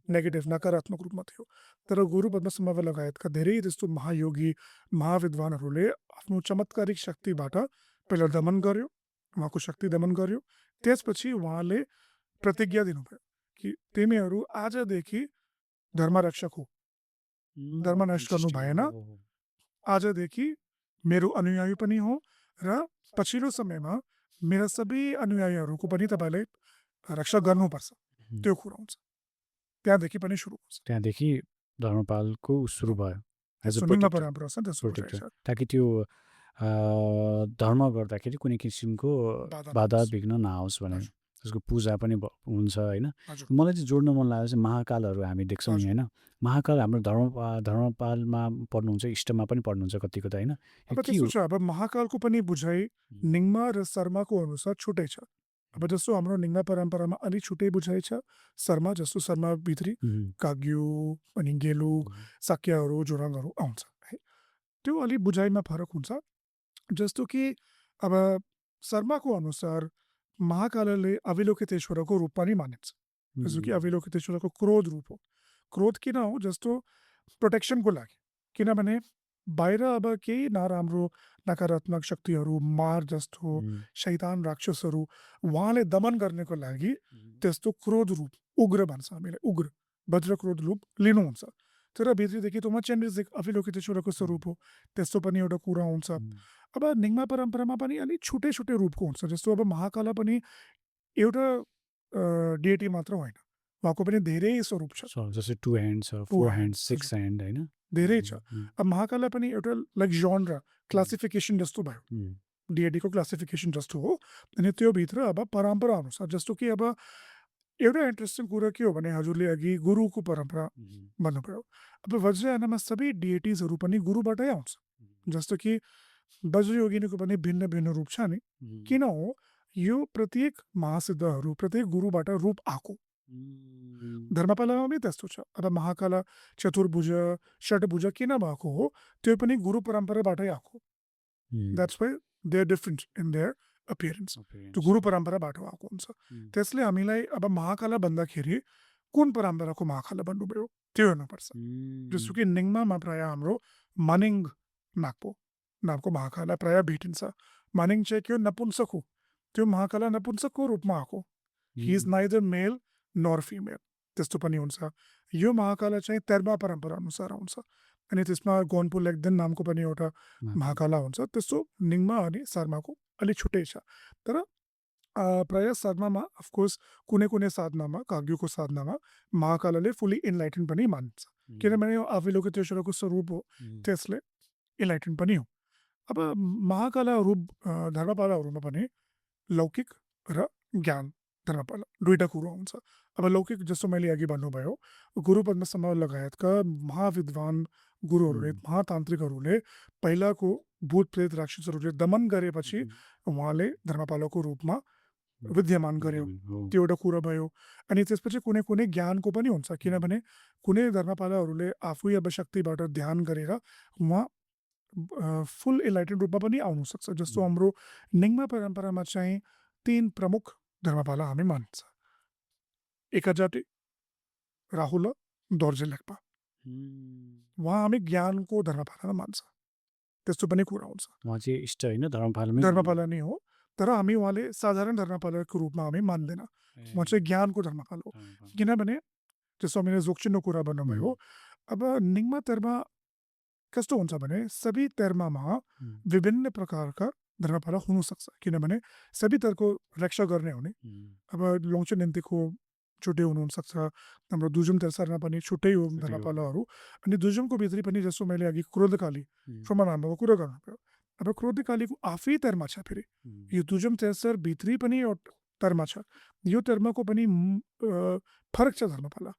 नेगेटिभ नकारात्मक रूपमा थियो। तर गुरु पद्मसम्भव लगायतका धेरै त्यस्तो महायोगी महाविद्वानहरूले आफ्नो चमत्कारिक शक्तिबाट पहिला दमन गर्यो, उहाँको शक्ति दमन गर्यो। त्यसपछि उहाँले प्रतिज्ञा दिनुभयो कि तिमीहरू आजदेखि धर्मरक्षक हो, धर्म नष्ट गर्नु भएन, आजदेखि मेरो अनुयायी पनि हो र पछिल्लो समयमा मेरा सबै अनुयायीहरूको पनि तपाईँले रक्षा गर्नुपर्छ। त्यो कुरा हुन्छ, त्यहाँदेखि पनि सुरु हुन्छ। त्यहाँदेखि धर्मपालको सुरु भयो परम्परा छ त्यसको, ताकि त्यो धर्म गर्दाखेरि कुनै किसिमको बाधा विघ्न नआओस् भनेर त्यसको पूजा पनि हुन्छ होइन। मलाई चाहिँ जोड्न मन लागेको चाहिँ महाकालहरू हामी देख्छौँ नि होइन। महाकाल हाम्रो धर्मपालमा पढ्नुहुन्छ, इष्टमा पनि पढ्नुहुन्छ कतिको त होइन। अब महाकालको पनि बुझाइ निङ्मा र शर्माको अनुसार छुट्टै छ। अब जस्तो हाम्रो निङ्मा परम्परामा अलिक छुट्टै बुझाइ छ। शर्मा जस्तो शर्मा भित्री काग्यू अनि गेलु साक्यहरू जोराङहरू आउँछ है, त्यो अलिक बुझाइमा फरक हुन्छ। जस्तो कि अब शर्माको अनुसार महाकालले अविलोकितेश्वरको रूप पनि मानिन्छ, जस्तो कि अविलोकितेश्वरको क्रोध रूप हो। क्रोध किन हो, जस्तो प्रोटेक्सनको लागि, किनभने बाहिर अब केही नराम्रो नकारात्मक शक्तिहरू मार जस्तो शैतान राक्षसहरू उहाँले दमन गर्नको लागि त्यस्तो क्रोध रूप उग्र भन्छ हामीले, उग्र वज्र क्रोध रूप लिनुहुन्छ। तर भित्रीदेखि त उहाँ चन्द्रजिक अविलोकितेश्वरको स्वरूप हो, त्यस्तो पनि एउटा कुरा हुन्छ। अब निङ्मा परम्परामा पनि अलिक छुट्टै छुट्टै रूपको हुन्छ। जस्तो अब महाकाला पनि एउटा डिएटी मात्र होइन, उहाँको पनि धेरै स्वरूप छ, जस्तै 2 hands 4 hands 6 hand होइन, धेरै छ। अब महाकाला पनि एउटा लाइक जनर क्लासिफिकेसन जस्तो भयो, डिएटीको क्लासिफिकेसन जस्तो हो। अनि त्यो भित्र अब परम्परा अनुसार, जस्तो कि अब एउटा इन्ट्रेस्टिङ कुरा के हो भने हजुरले अघि गुरुको परम्परा भन्नुभयो। अब वज्रयानमा सबै डिएटिजहरू पनि गुरुबाटै आउँछ। जस्तो कि वज्रयोगिनीको पनि भिन्न भिन्न रूप छ नि, किन हो, यो प्रत्येक महासिद्धहरू प्रत्येक गुरुबाट रूप आएको। धर्मपालामा पनि त्यस्तो छ। अब महाकाला चतुर्भुज षड्भुज किन भएको हो, त्यो पनि गुरु परम्पराबाटै आएको। That's why they are different in their appearance, त्यो गुरु परम्पराबाट आएको हुन्छ। त्यसले हामीलाई अब महाकाला भन्दाखेरि कुन परम्पराको महाकाला बन्नुभयो त्यो हेर्नुपर्छ। जस्तो कि निङमामा प्रायः हाम्रो मानिङ नागपो नामको महाकाला प्रायः भेटिन्छ। मानिङ चाहिँ के हो, नपुंसक हो। त्यो महाकाला नपुंसकको रूपमा आएको, he is neither male nor female, त्यस्तो पनि हुन्छ। यो महाकाला चाहिँ तेर्मा परम्परा अनुसार आउँछ। अनि त्यसमा गोन्पु लेक्देन नामको पनि एउटा महाकाला हुन्छ। त्यस्तो निङमा अनि शर्माको अलिक छुट्टै छ। तर प्रायः साधनामा अफकोर्स कुनै कुनै साधनामा, काग्युको साधनामा महाकालाले फुल्ली इनलाइटन पनि मान्छ, किनभने यो अवलोकितेश्वरको स्वरूप हो, त्यसले इनलाइटन पनि हो। अब महाकाला रूप धर्मपालाहरूमा पनि लौकिक र ज्ञान धर्मपाला दुईवटा कुरो हुन्छ। अब लौकिक जस्तो मैले अघि भन्नुभयो, गुरु पद्मसम्म लगायतका महाविद्वान गुरुहरूले, महातान्त्रिकहरूले पहिलाको भूत प्रेत राक्षसहरूले दमन गरेपछि उहाँले धर्मपालाको रूपमा विद्यमान गर्यो, त्यो एउटा कुरा भयो। अनि त्यसपछि कुनै कुनै ज्ञानको पनि हुन्छ, किनभने कुनै धर्मपालाहरूले आफै अब शक्तिबाट ध्यान गरेर उहाँ फुल इनलाइटेड रूपमा पनि आउन सक्छ। जस्तो हाम्रो निङमा परम्परामा चाहिँ 3 प्रमुख धर्मपाला हामी मान्छ, एकाजाति, राहुल, दोर्जे लेक्पा। उहाँ हामी ज्ञानको धर्मपाला मान्छ, त्यस्तो पनि कुरा हुन्छ। उहाँ चाहिँ इष्ट होइन, धर्मपाला नै हो, तर हामी उहाँले साधारण धर्मपालाको रूपमा हामी मान्दैन। उहाँ चाहिँ ज्ञानको धर्मपाला हो। किनभने जस्तो मैले जोक्चिनको कुरा भन्नुभयो, अब निङमा तेर्मा कस्तो हुन्छ भने सबै तेर्मामा विभिन्न प्रकारका धर्मपाला हुनसक्छ, किनभने सबै तरको रक्षा गर्ने हुने। अब लोङचे निन्तीको छुट्टै हुनसक्छ, हाम्रो दुजुम तेर्सारमा पनि छुट्टै हो धर्मपालाहरू। अनि दुजुमको भित्री पनि जस्तो मैले अघि क्रोधकाली श्रोमा नामको कुरा गर्नुभयो, अब क्रोधकालीको आफै तेर्मा छ। फेरि यो दुजुम तेर्सर भित्री पनि एउटा तेर्मा छ, यो तेर्माको पनि फरक छ धर्मपाला।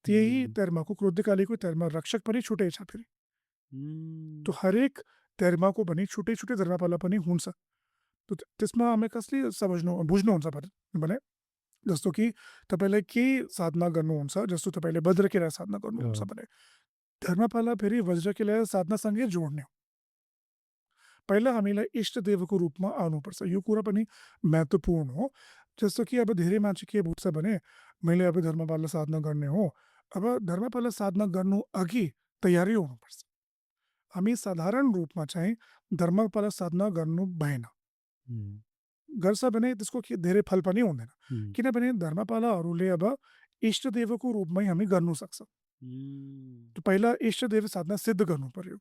त्यही तेर्माको क्रोधकालीको तेर्मा रक्षक पनि छुट्टै छ। फेरि तो हरेक तेर्माको पनि छुट्टै छुट्टै धर्मपाला पनि हुन्छ। तो त्यसमा हामी कसले बुझ्नुहुन्छ भने जस्तो कि तपाईँलाई केही साधना गर्नुहुन्छ, जस्तो तपाईँले वज्रकिला साधना गर्नुहुन्छ भने धर्मपाला फेरि वज्रकिला साधनासँगै जोड्ने हो। पहिला हामीलाई इष्टदेवको रूपमा आउनुपर्छ, यो कुरा पनि महत्त्वपूर्ण हो। जस्तो कि अब धेरै मान्छे के बुझ्छ भने मैले अब धर्मपाला साधना गर्ने हो, अब धर्मपाला साधना गर्नु अघि तयारी हुनुपर्छ। हामी साधारण रूपमा चाहिँ धर्मपाला साधना गर्नु भएन, गर्छ भने त्यसको धेरै फल पनि हुँदैन, किनभने धर्मपालाहरूले अब इष्टदेवको रूपमै हामी गर्नु सक्छ। तो पहिला इष्टदेव साधना सिद्ध गर्नु पर्यो,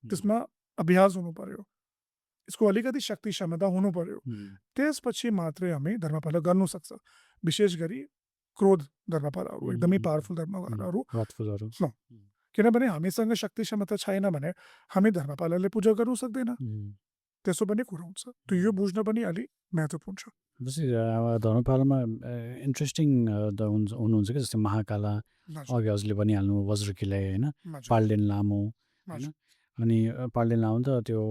त्यसमा अभ्यास हुनु पर्यो, यसको अलिकति शक्ति क्षमता हुनु पर्यो, त्यसपछि मात्रै हामी धर्मपाला गर्नु सक्छ। विशेष गरी क्रोध धर्मपालाहरू एकदमै पावरफुल धर्मपालाहरू, किनभने हामीसँग शक्ति क्षमता छैन भने हामी धर्मपालाले पूजा गर्नु सक्दैन, त्यसो पनि कुरा हुन्छ। त यो बुझ्न पनि अलि महत्त्वपूर्ण छ। धर्मपालामा इन्ट्रेस्टिङ हुनुहुन्छ कि जस्तै महाकाला, अघि हजुरले भनिहाल्नु वज्रकिला होइन, पाल्डेन लामो होइन, अनि पाल्डेन लामो त त्यो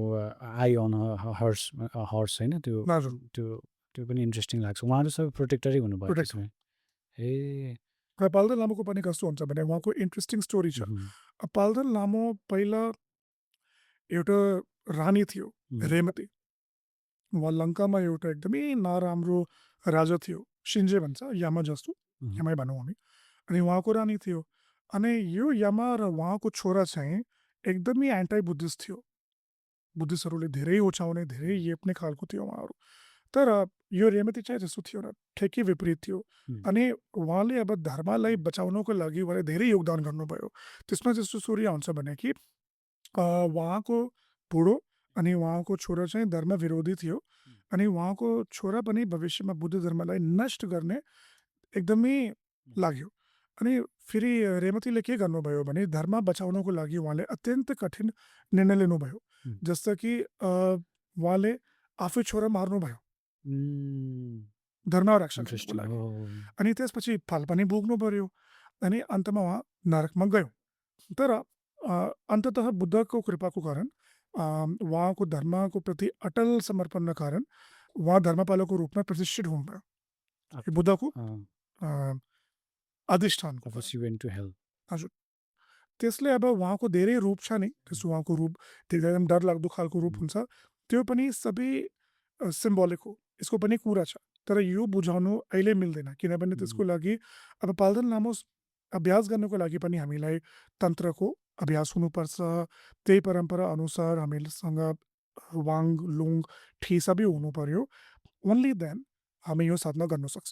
आई अन हर्स होइन, त्यो पनि इन्ट्रेस्टिङ लाग्छ। उहाँहरू सबै प्रोटेक्टरै हुनुभयो। पाल्देन लामोको पनि कस्तो हुन्छ भने उहाँको इन्ट्रेस्टिङ स्टोरी छ। पाल्देन लामो पहिला एउटा रानी थियो, रेमती। उहाँ लङ्कामा एउटा एकदमै नराम्रो राजा थियो, सिन्जे भन्छ, यामा जस्तो, यामै भनौँ हामी। अनि उहाँको रानी थियो। अनि यो यामा र उहाँको छोरा चाहिँ एकदमै एन्टाई बुद्धिस्ट थियो, बुद्धिस्टहरूले धेरै उछाउने, धेरै येप्ने खालको थियो उहाँहरू। तर यो रेमती चाहिँ त्यस्तो थियो न, ठेकी विपरीत थियो। अनि उहाँले अब धर्मलाई बचाउनको लागि उहाँले धेरै योगदान गर्नुभयो। त्यसमा जस्तो स्टोरी आउँछ भने कि उहाँको बुढो अनि उहाँको छोरा चाहिँ धर्म विरोधी थियो, अनि उहाँको छोरा पनि भविष्यमा बुद्ध धर्मलाई नष्ट गर्ने एकदमै लाग्यो। अनि फेरि रेमतीले के गर्नुभयो भने धर्म बचाउनको लागि उहाँले अत्यन्त कठिन निर्णय लिनुभयो, जस्तो कि उहाँले आफै छोरा मार्नुभयो धर्म रक्षा गर्नको लागि। अनि त्यसपछि फल पनि भोग्नु पर्यो, अनि अन्तमा उहाँ नरकमा गयो। तर अन्ततः बुद्धको कृपाको कारण, उहाँको धर्मको प्रति अटल समर्पणका कारण उहाँ धर्मपालाको रूपमा प्रतिष्ठित हुनुभयो, बुद्धको अधिष्ठान। हजुर, त्यसले अब उहाँको धेरै रूप छ नि, त्यस्तो उहाँको रूप एकदम डरलाग्दो खालको रूप हुन्छ, त्यो पनि सबै सिम्बोलिक हो, यसको पनि कुरा छ। तर यो बुझाउनु अहिले मिल्दैन, किनभने त्यसको लागि अब पाल्देन लामो अभ्यास गर्नको लागि पनि हामीलाई तन्त्रको अभ्यास हुनुपर्छ। त्यही परम्परा अनुसार हामीसँग वाङ लुङ ठी सबै हुनु पर्यो। ओन्ली देन हामी यो साधना गर्न सक्छ।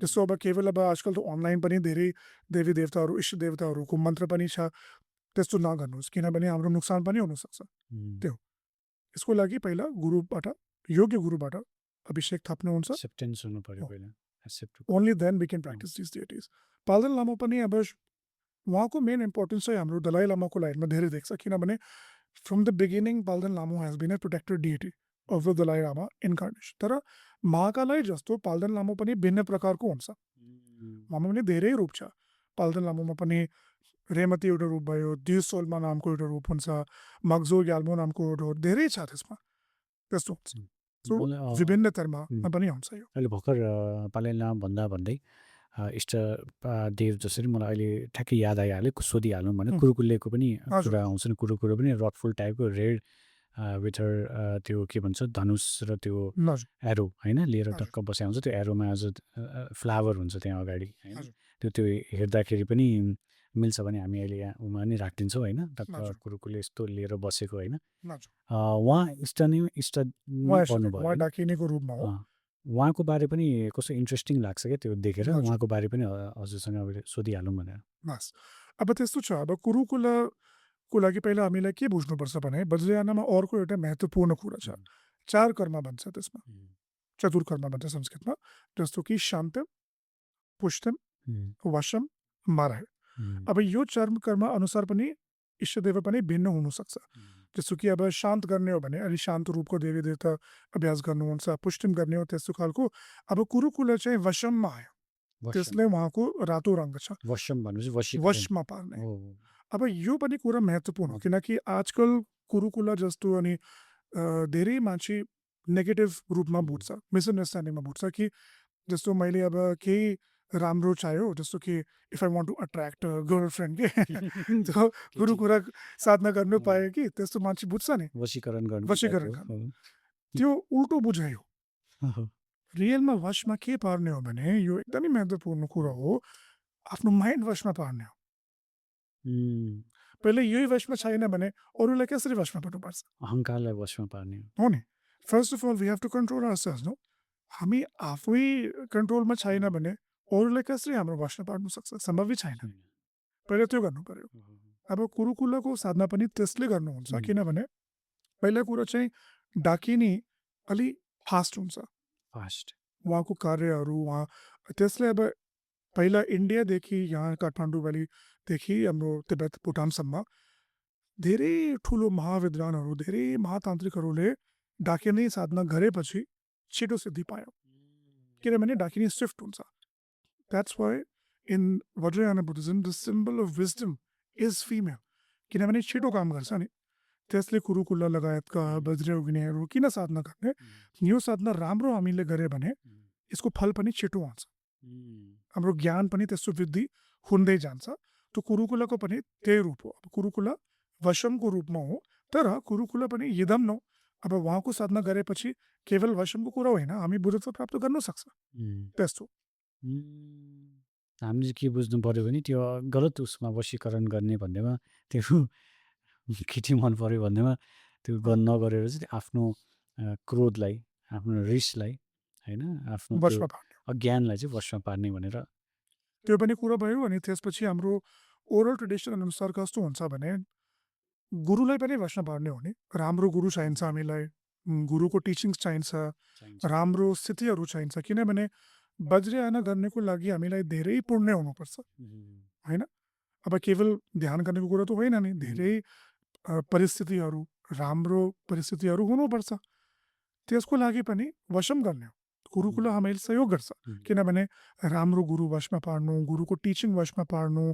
त्यस्तो अब केवल अब आजकल त अनलाइन पनि धेरै देवी देवताहरू इष्ट देवताहरूको मन्त्र पनि छ, त्यस्तो नगर्नुहोस्, किनभने हाम्रो नोक्सान पनि हुनसक्छ। त्यो यसको लागि पहिला गुरुबाट योग्य गुरुबाट अभिषेक थप्नुहुन्छ, एक्सेप्टेन्स हुनु पर्यो पहिला, accept only then we can practise this deities. Palden Lama पनि अब उहाँको मेन इम्पोर्टेन्स चाहिँ हाम्रो दलाई लामाको लाइनमा धेरै देख्छ, किनभने from the beginning Palden Lhamo has been a protected deity of the Dalai Lama incarnation. तर महाकालाई जस्तो पाल्देन लामो पनि भिन्न प्रकारको हुन्छ। उहाँमा पनि धेरै रूप छ। पाल्देन लामोमा पनि रेमती एउटा रूप भयो, दिउसोल्मा नामको एउटा रूप हुन्छ, मग्जो ग्याल्मो नामको एउटा धेरै छ त्यसमा, त्यस्तो हुन्छ। सो विभिन्न धर्ममा पनि हुन्छ यो। अहिले भर्खर पाल्देन लामा भन्दा इष्ट देव जसरी मलाई अहिले ठ्याक्कै याद आइहाल्यो, सोधिहालौँ भने कुरुकुल्लेको पनि कुरा आउँछ नि। कुरुकुल्ले पनि रडफुल टाइपको रेड विथ त्यो के भन्छ धनुष र त्यो एरो होइन लिएर टक्क बसेको हुन्छ। त्यो एरोमा एज फ्लावर हुन्छ त्यहाँ अगाडि होइन, त्यो हेर्दाखेरि पनि मिल्छ भने हामी अहिले यहाँ उमा नि राखिदिन्छौँ होइन, टक्क कुरुकुल्ले यस्तो लिएर बसेको होइन। उहाँ इष्ट पर्नुभयो, डाकिनेको रूपमा हो। उहाँको बारे पनि कस्तो इन्ट्रेस्टिङ लाग्छ क्या त्यो देखेर, उहाँको बारे पनि हजुरसँग अब सोधिहालौँ भनेर। बस अब त्यस्तो छ। अब कुरुकुलको लागि पहिला हामीलाई के बुझ्नुपर्छ भने वज्रयानमा अर्को एउटा महत्त्वपूर्ण कुरा छ, 4 कर्म भन्छ त्यसमा, चतुर्कर्म भन्छ संस्कृतमा, जस्तो कि शान्त पुष्टम वशम मारह। अब यो 4 कर्म अनुसार पनि इष्टदेव पनि भिन्न हुनसक्छ। जस्तो कि अब शान्त गर्ने हो भने अलि शान्त रूपको देवी देवता अभ्यास गर्नुहुन्छ, पुष्टिम गर्ने हो त्यस्तो खालको। अब कुरुकुल चाहिँ वशममा आयो, त्यसले उहाँको रातो रङ्ग छ, वशम भनेपछि वशमा पार्ने। अब यो पनि कुरा महत्त्वपूर्ण हो, किनकि आजकल कुरुकुल जस्तो अनि धेरै मान्छे नेगेटिभ रूपमा बुझ्छ, मिसअन्डरस्ट्यान्डिङमा बुझ्छ कि जस्तो मैले अब केही राम्रो चाहियो, जस्तो कि if I want to attract girlfriend के त्यो गुरुकुरा साधना गर्नु पायो कि त्यस्तो मान्छे बुझ्छ नि, वशीकरण गर्नु। त्यो उल्टो बुझायो। रियलमा वशमा के पार्ने हो भने यो एकदमै महत्त्वपूर्ण कुरा हो, आफ्नो माइन्ड वशमा पार्ने हो। पहिले यही वशमा छैन भने अरूलाई कसरी वशमा पार्नुपर्छ? अहङ्कारलाई वशमा पार्ने हो नि। First of all we have to control ourself no. हामी आफै कन्ट्रोलमा छैन भने अरूलाई कसरी हाम्रो वशमा पार्नु सक्छ? सम्भवै छैन। पहिला त्यो गर्नु पर्यो। अब कुरुकुलको साधना पनि त्यसले गर्नुहुन्छ, किनभने पहिला कुरा चाहिँ डाकिनी अलि फास्ट हुन्छ, उहाँको कार्यहरू उहाँ त्यसले अब पहिला इन्डियादेखि यहाँ काठमाडौँ भ्यालीदेखि हाम्रो तिब्बत भुटानसम्म धेरै ठुलो महाविद्वानहरू धेरै महातान्त्रिकहरूले डाकिनी साधना गरेपछि छिटो सिद्धि पायो, किनभने डाकिनी स्विफ्ट हुन्छ। That's why in Vajrayana Buddhism the symbol of wisdom is female, किनभने छिटो काम गर्छ नि। त्यसले कुरुकुल्ला लगायतका वज्रयोगिनीहरू किन साधना गर्ने? यो साधना राम्रो हामीले गऱ्यो भने यसको फल पनि छिटो आउँछ, हाम्रो ज्ञान पनि त्यसको वृद्धि हुँदै जान्छ। त्यो कुरुकुलको पनि त्यही रूप हो। अब कुरुकुल वशमको रूपमा हो, तर कुरुकुल पनि यदम नो। अब उहाँको साधना गरेपछि केवल वशमको कुरा होइन, हामी बुद्धत्व प्राप्त गर्न सक्छ। त्यस्तो हामीले के बुझ्नु पर्यो भने त्यो गलत उसमा वशीकरण गर्ने भन्नेमा त्यो केटी मन पर्यो भन्नेमा त्यो नगरेर चाहिँ आफ्नो क्रोधलाई, आफ्नो रिसलाई होइन, आफ्नो अज्ञानलाई चाहिँ वशमा पार्ने भनेर त्यो पनि कुरा भयो। अनि त्यसपछि हाम्रो ओरल ट्रेडिसन अनुसार कस्तो हुन्छ भने गुरुलाई पनि वशमा पार्ने हो नि। राम्रो गुरु चाहिन्छ हामीलाई, गुरुको टिचिङ्स चाहिन्छ, राम्रो स्थितिहरू चाहिन्छ, किनभने वज्रयाना गर्नेको लागि हामीलाई धेरै पुण्य हुनुपर्छ होइन। अब केवल ध्यान गर्नेको कुरा त होइन नि, धेरै परिस्थितिहरू, राम्रो परिस्थितिहरू हुनुपर्छ। त्यसको लागि पनि वशम गर्ने हो। गुरुकुल हामीलाई सहयोग गर्छ, किनभने राम्रो गुरु वशमा पार्नु, गुरुको टिचिङ वशमा पार्नु,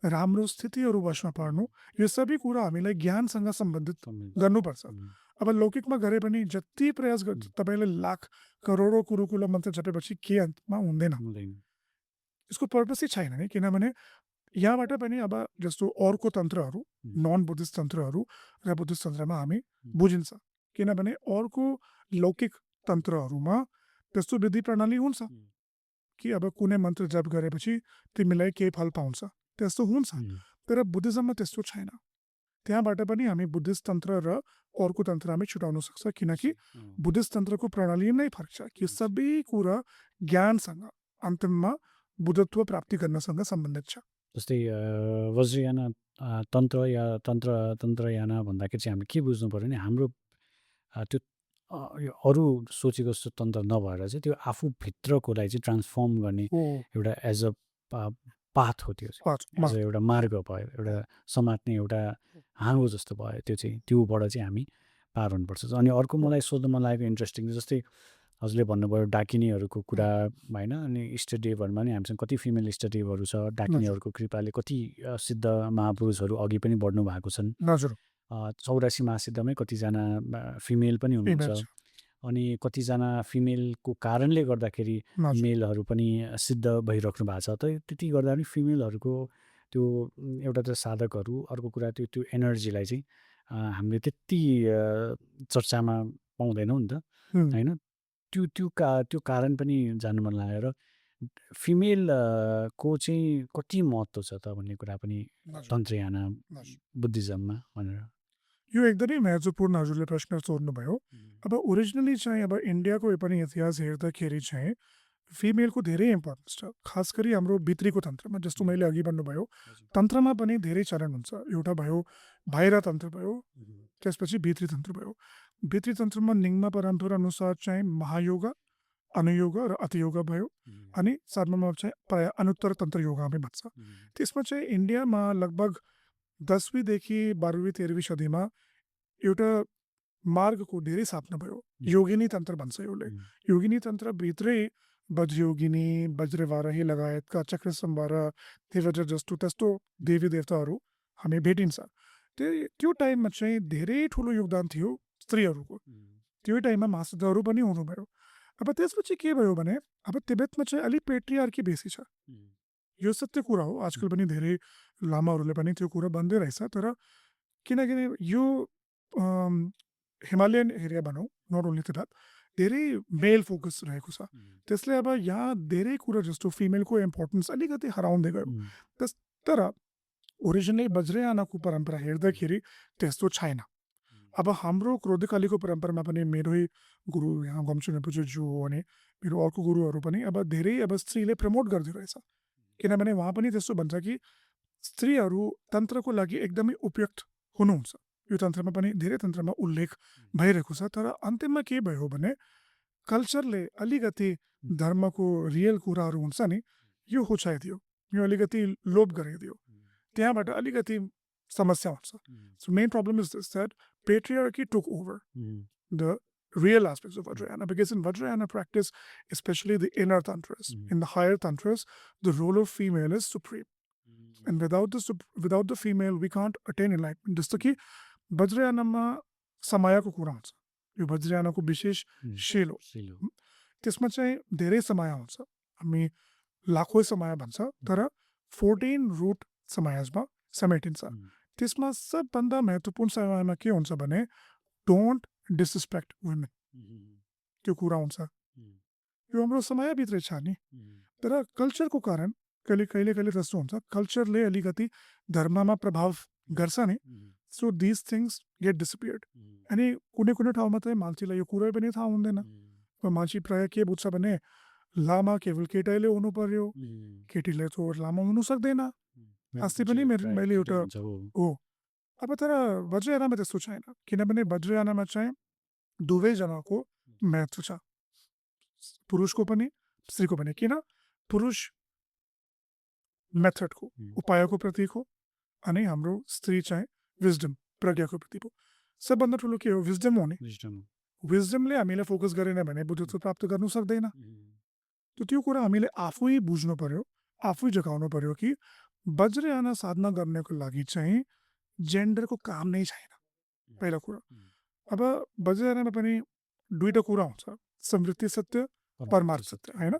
राम्रो स्थितिहरू वशमा पार्नु, यो सबै कुरा हामीलाई ज्ञानसँग सम्बन्धित गर्नुपर्छ। अब लौकिकमा गरे पनि जति प्रयास गर्छ तपाईँले लाख करोडौँ कुरुकुल मन्त्र जपेपछि के अन्तमा हुँदैन, यसको पर्पसै छैन नि। किनभने यहाँबाट पनि अब जस्तो अर्को तन्त्रहरू, नन बुद्धिस्ट तन्त्रहरू र बुद्धिस्ट तन्त्रमा हामी बुझिन्छ, किनभने अर्को लौकिक तन्त्रहरूमा त्यस्तो विधि प्रणाली हुन्छ कि अब कुनै मन्त्र जप गरेपछि तिमीलाई केही फल पाउँछ, त्यस्तो हुन्छ। तर बुद्धिज्ममा त्यस्तो छैन। त्यहाँबाट पनि हामी बुद्धिस्ट तन्त्र र अर्को तन्त्र हामी छुटाउन सक्छ, किनकि बुद्धिस्ट तन्त्रको प्रणाली नै फरक छ कि सबै कुरा ज्ञानसँग अन्तिममा बुद्धत्व प्राप्ति गर्नसँग सम्बन्धित छ। जस्तै वज्रयान तन्त्र या तन्त्रयान भन्दाखेरि चाहिँ हामीले के बुझ्नु पऱ्यो भने हाम्रो त्यो यो अरू सोचेको जस्तो तन्त्र नभएर चाहिँ त्यो आफूभित्रकोलाई चाहिँ ट्रान्सफर्म गर्ने एउटा एज अ पाथ हो, त्यो चाहिँ एज अ एउटा मार्ग भयो, एउटा समात्ने एउटा हाँगो जस्तो भयो। त्यो चाहिँ त्योबाट चाहिँ हामी पार हुनुपर्छ। अनि अर्को मलाई सोध्नु मन लागेको इन्ट्रेस्टिङ, जस्तै हजुरले भन्नुभयो डाकिनीहरूको कुरा होइन, अनि इष्टदेवहरूमा नि हामीसँग कति फिमेल इष्टदेवहरू छ, डाकिनीहरूको कृपाले कति सिद्ध महापुरुषहरू अघि पनि बढ्नु भएको छन्। 84 महासिद्धमै कतिजना फिमेल पनि हुनुहुन्छ, अनि कतिजना फिमेलको कारणले गर्दाखेरि मेलहरू पनि सिद्ध भइराख्नु भएको छ। त त्यति गर्दा पनि फिमेलहरूको त्यो एउटा त साधकहरू, अर्को कुरा त्यो एनर्जीलाई चाहिँ हामीले त्यति चर्चामा पाउँदैनौँ नि त होइन। त्यो कारण पनि जान्नु मन लागेर फिमेलको चाहिँ कति महत्त्व छ त भन्ने कुरा पनि तन्त्रयान बुद्धिज्ममा भनेर। यो एकदमै महत्त्वपूर्ण हजुरले प्रश्न सोध्नुभयो। अब ओरिजिनली चाहिँ अब इन्डियाको पनि इतिहास हेर्दाखेरि चाहिँ फिमेलको धेरै इम्पोर्टेन्स छ, खास गरी हाम्रो भित्रीको तन्त्रमा। जस्तो मैले अघि भन्नुभयो, तन्त्रमा पनि धेरै चरण हुन्छ। एउटा भयो बाहिर तन्त्र भयो, त्यसपछि भित्री तन्त्र भयो। भित्री तन्त्रमा निङ्मा परम्परा अनुसार चाहिँ महायोगा, अनुयोग र अतियोग भयो, अनि साथमा चाहिँ प्रायः अनुत्तर तन्त्र योगा पनि भन्छ। त्यसमा चाहिँ इन्डियामा लगभग 10वीदेखि 12वीं 13वीं सदीमा एउटा मार्गको धेरै स्थापना भयो, योगिनी तन्त्र भन्छ यसले। योगिनी तन्त्रभित्रै वज्रयोगिनी, वज्रवाराही लगायतका चक्र सम्भार, देवव्रत जस्तो त्यस्तो देवी देवताहरू हामी भेटिन्छ। त्यो टाइममा चाहिँ धेरै ठुलो योगदान थियो स्त्रीहरूको। त्यो टाइममा महासिद्धहरू पनि हुनुभयो। अब त्यसपछि के भयो भने अब तिब्बतमा चाहिँ अलिक पेट्रियार्की बेसी छ। यो सत्य कुरा हो, आजकल पनि धेरै लामाहरूले पनि त्यो कुरा भन्दै रहेछ। तर किनकि यो हिमालयन एरिया भनौँ, नट ओन्ली तिब्बत, धेरै मेल फोकस रहेको छ। त्यसले अब यहाँ धेरै कुरा जस्तो फिमेलको इम्पोर्टेन्स अलिकति हराउँदै गयो। तर ओरिजिनली वज्रयानको परम्परा हेर्दाखेरि त्यस्तो छैन। अब हाम्रो क्रोधकालीको परम्परामा पनि मेरै गुरु यहाँ गम्सु रिम्पोछे जो हो भने मेरो अर्को गुरुहरू पनि अब धेरै अब स्त्रीले प्रमोट गर्दै रहेछ, किनभने उहाँ पनि त्यस्तो भन्छ कि स्त्रीहरू तन्त्रको लागि एकदमै उपयुक्त हुनुहुन्छ। यो तन्त्रमा पनि धेरै तन्त्रमा उल्लेख भइरहेको छ। तर अन्तिममा के भयो भने कल्चरले अलिकति धर्मको रियल कुराहरू हुन्छ नि, यो होछाइदियो, यो अलिकति लोप गरिदियो, त्यहाँबाट अलिकति समस्या हुन्छ। So main problem is this, that patriarchy took over the real aspects of Vajrayana, because in Vajrayana practice, especially the inner tantras, in the higher tantras, the role of female is supreme. And without the female, we can't attain enlightenment. जस्तो कि वज्रयानमा समयको कुरा हुन्छ, यो वज्रयानको विशेष शेल हो। त्यसमा चाहिँ धेरै समय हुन्छ, हामी लाखौँ समय भन्छ, तर 14 रुट समाजमा समेटिन्छ। त्यसमा सबभन्दा महत्त्वपूर्ण समयमा के हुन्छ भने डोन्ट डिसरेस्पेक्ट वुमेन, त्यो कुरा हुन्छ। यो हाम्रो समयभित्रै छ नि। तर कल्चरको कारण कहिले त्यस्तो हुन्छ, कल्चरले अलिकति धर्ममा प्रभाव गर्छ नि। So this things get disappeared. अनि कुनै ठाउँमा चाहिँ मान्छेलाई यो कुरै पनि थाहा हुँदैन। मान्छे प्रायः के बुझ्छ भने लामा केवल केटाले हुनु पर्यो, केटीले त लामा हुनु सक्दैन। अस्ति पनि मैले एउटा हो। अब तर वज्रयानामा त्यस्तो छैन, किनभने वज्रयानामा चाहिँ दुवैजनाको महत्त्व छ, पुरुषको पनि स्त्रीको पनि। किन? पुरुष मेथडको उपायको प्रतीक हो, अनि हाम्रो स्त्री चाहिँ विजडम प्रज्ञाको प्रतीक हो। सबभन्दा ठुलो के हो? विजडम हो नि। विजडमले हामीलाई फोकस गरेन भने बुद्धत्व प्राप्त गर्नु सक्दैन। त्यो कुरा हामीले आफै बुझ्नु पर्यो, आफै जगाउनु पर्यो कि वज्रयाना साधना गर्नको लागि चाहिँ जेन्डरको काम नै छैन, पहिला कुरा। अब वज्रयानामा पनि दुईवटा कुरा हुन्छ, समृद्धि सत्य, परमार्थ सत्य, होइन।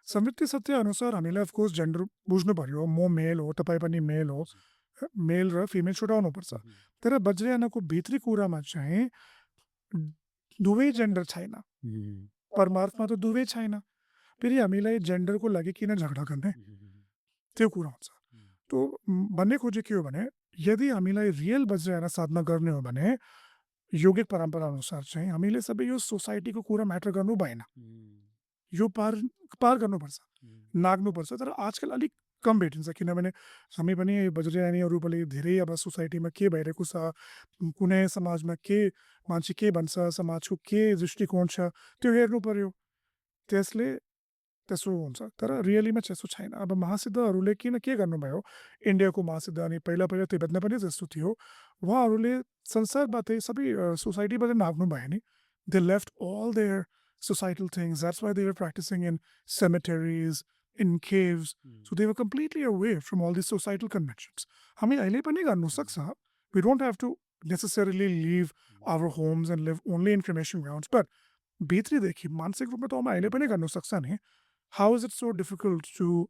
समृद्धि सत्य अनुसार हामीलाई अफकोर्स जेन्डर बुझ्नु पर्यो, म मेल हो, तपाईँ पनि मेल हो, मेल र फिमेल छुटाउनु पर्छ। तर वज्रयानाको भित्री कुरामा चाहिँ दुवै जेन्डर छैन, परमार्थमा त दुवै छैन, फेरि हामीलाई जेन्डरको लागि किन झगडा गर्ने, त्यो कुरा हुन्छ। तो भन्ने खोजे के हो भने यदि हामीलाई रियल वज्रयान साधना गर्ने हो भने योगिक परम्परा अनुसार चाहिँ हामीले सबै यो सोसाइटीको कुरा म्याटर गर्नु भएन, यो पार पार गर्नुपर्छ, नाग्नुपर्छ। तर आजकल अलिक कम भेटिन्छ, किनभने हामी पनि वज्रयानीहरू पनि धेरै अब सोसाइटीमा के भइरहेको छ, कुनै समाजमा के मान्छे के भन्छ, समाजको के दृष्टिकोण छ, त्यो हेर्नु पर्यो, त्यसले त्यसो हुन्छ। तर रियलीमा त्यस्तो छैन। अब महासिद्धहरूले किन के गर्नुभयो, इन्डियाको महासिद्ध अनि पहिला पहिला तिब्बतमा पनि त्यस्तो थियो, उहाँहरूले संसारबाटै सबै सोसाइटीबाट नाग्नु भयो नि, they left all their societal things. That's why they were practicing in cemeteries, in caves. So they were completely away from all these societal conventions. हामी अहिले पनि गर्नु सक्छ. We don't have to necessarily leave our homes and live only in cremation grounds. But भित्रीदेखि मानसिक रूपमा त हामी अहिले पनि गर्नु सक्छ नि. How is it so difficult to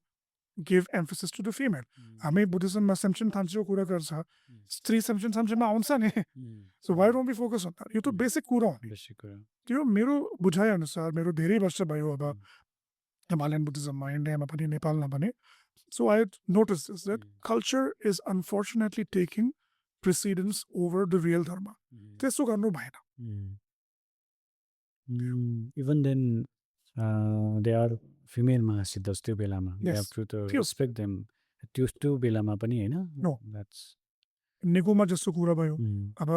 give emphasis to the female? हामी बुद्धिज्ममा सेम्सन थाम्चेको कुरा गर्छ, स्त्री सेम्सन थाम्चेमा आउँछ नि. So why don't we focus on that? यो त बेसिक कुरा हो नि. त्यो मेरो बुझाइ अनुसार मेरो धेरै वर्ष भयो अब हिमालयन बुद्धिज्ममा, इन्डियामा पनि नेपालमा पनि. So I noticed this, that culture is unfortunately taking precedence over the real dharma. त्यसो गर्नु भएन. Even then they are female महासिद्धs त्यो बेलामा. We have to respect them. त्यो बेलामा पनि हैन. No. That's निगोमा जस्तो कुरा भयो. अब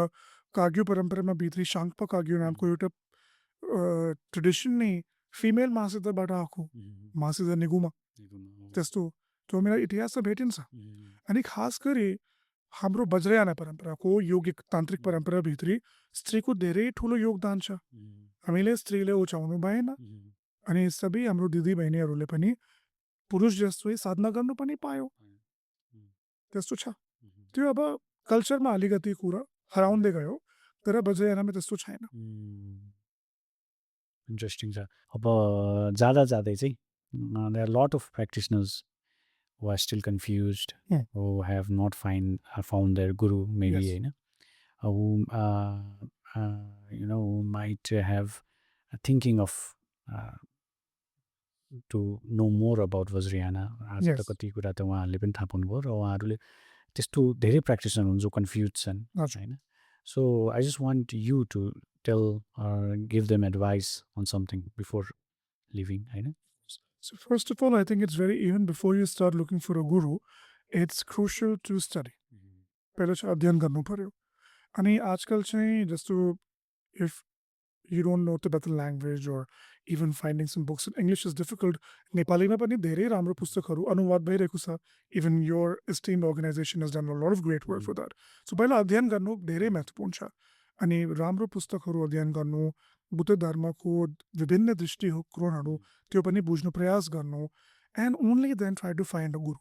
काग्यू परम्परामा भित्री शाङ्पा काग्यू नामको एउटा ट्रेडिसन नै फिमेल महासिद्धबाट आएको, महासिद्ध निगुमा. त्यस्तो त्यो मेरो इतिहासमा भेटिन्छ. अनि खास गरी हाम्रो वज्रयान परम्पराको योगिक तान्त्रिक परम्पराभित्री स्त्रीको धेरै ठुलो योगदान छ. हामीले स्त्रीले उचाउनु भएन, अनि सबै हाम्रो दिदी बहिनीहरूले पनि पुरुष जस्तै साधना गर्नु पनि पायो. त्यस्तो छ. त्यो अब कल्चरमा अलिकति कुरा हराउँदै गयो, तर वज्रयानमा त्यस्तो छैन. इन्ट्रेस्टिङ छ. अब जाँदा जाँदै चाहिँ there are a lot of practitioners who are still confused, who have not found their guru, maybe, Yes. who who might have thinking of to know more about Vajrayana. आज त Yes. कति कुरा त उहाँहरूले पनि थाहा पाउनुभयो र उहाँहरूले त्यस्तो धेरै प्र्याक्टिसनर हुन् जो कन्फ्युज छन् हजुर. होइन. So I just want you to tell or give them advice on something before leaving, होइन. So first of all, I think it's even before you start looking for a guru, it's crucial to study. पहिला चाहिँ अध्ययन गर्नु पर्यो. अनि आजकल चाहिँ जस्तो if you don't know Tibetan language or even finding some books in English is difficult, नेपालीमा पनि धेरै राम्रो पुस्तकहरू अनुवाद भइरहेको छ. Even your esteemed organization has done a lot of great work for that. So पहिला अध्ययन गर्नु धेरै महत्त्वपूर्ण छ. अनि राम्रो पुस्तकहरू अध्ययन गर्नु, बुद्ध धर्मको विभिन्न दृष्टिकोणहरू त्यो पनि बुझ्नु प्रयास गर्नु, and only then try to find a guru.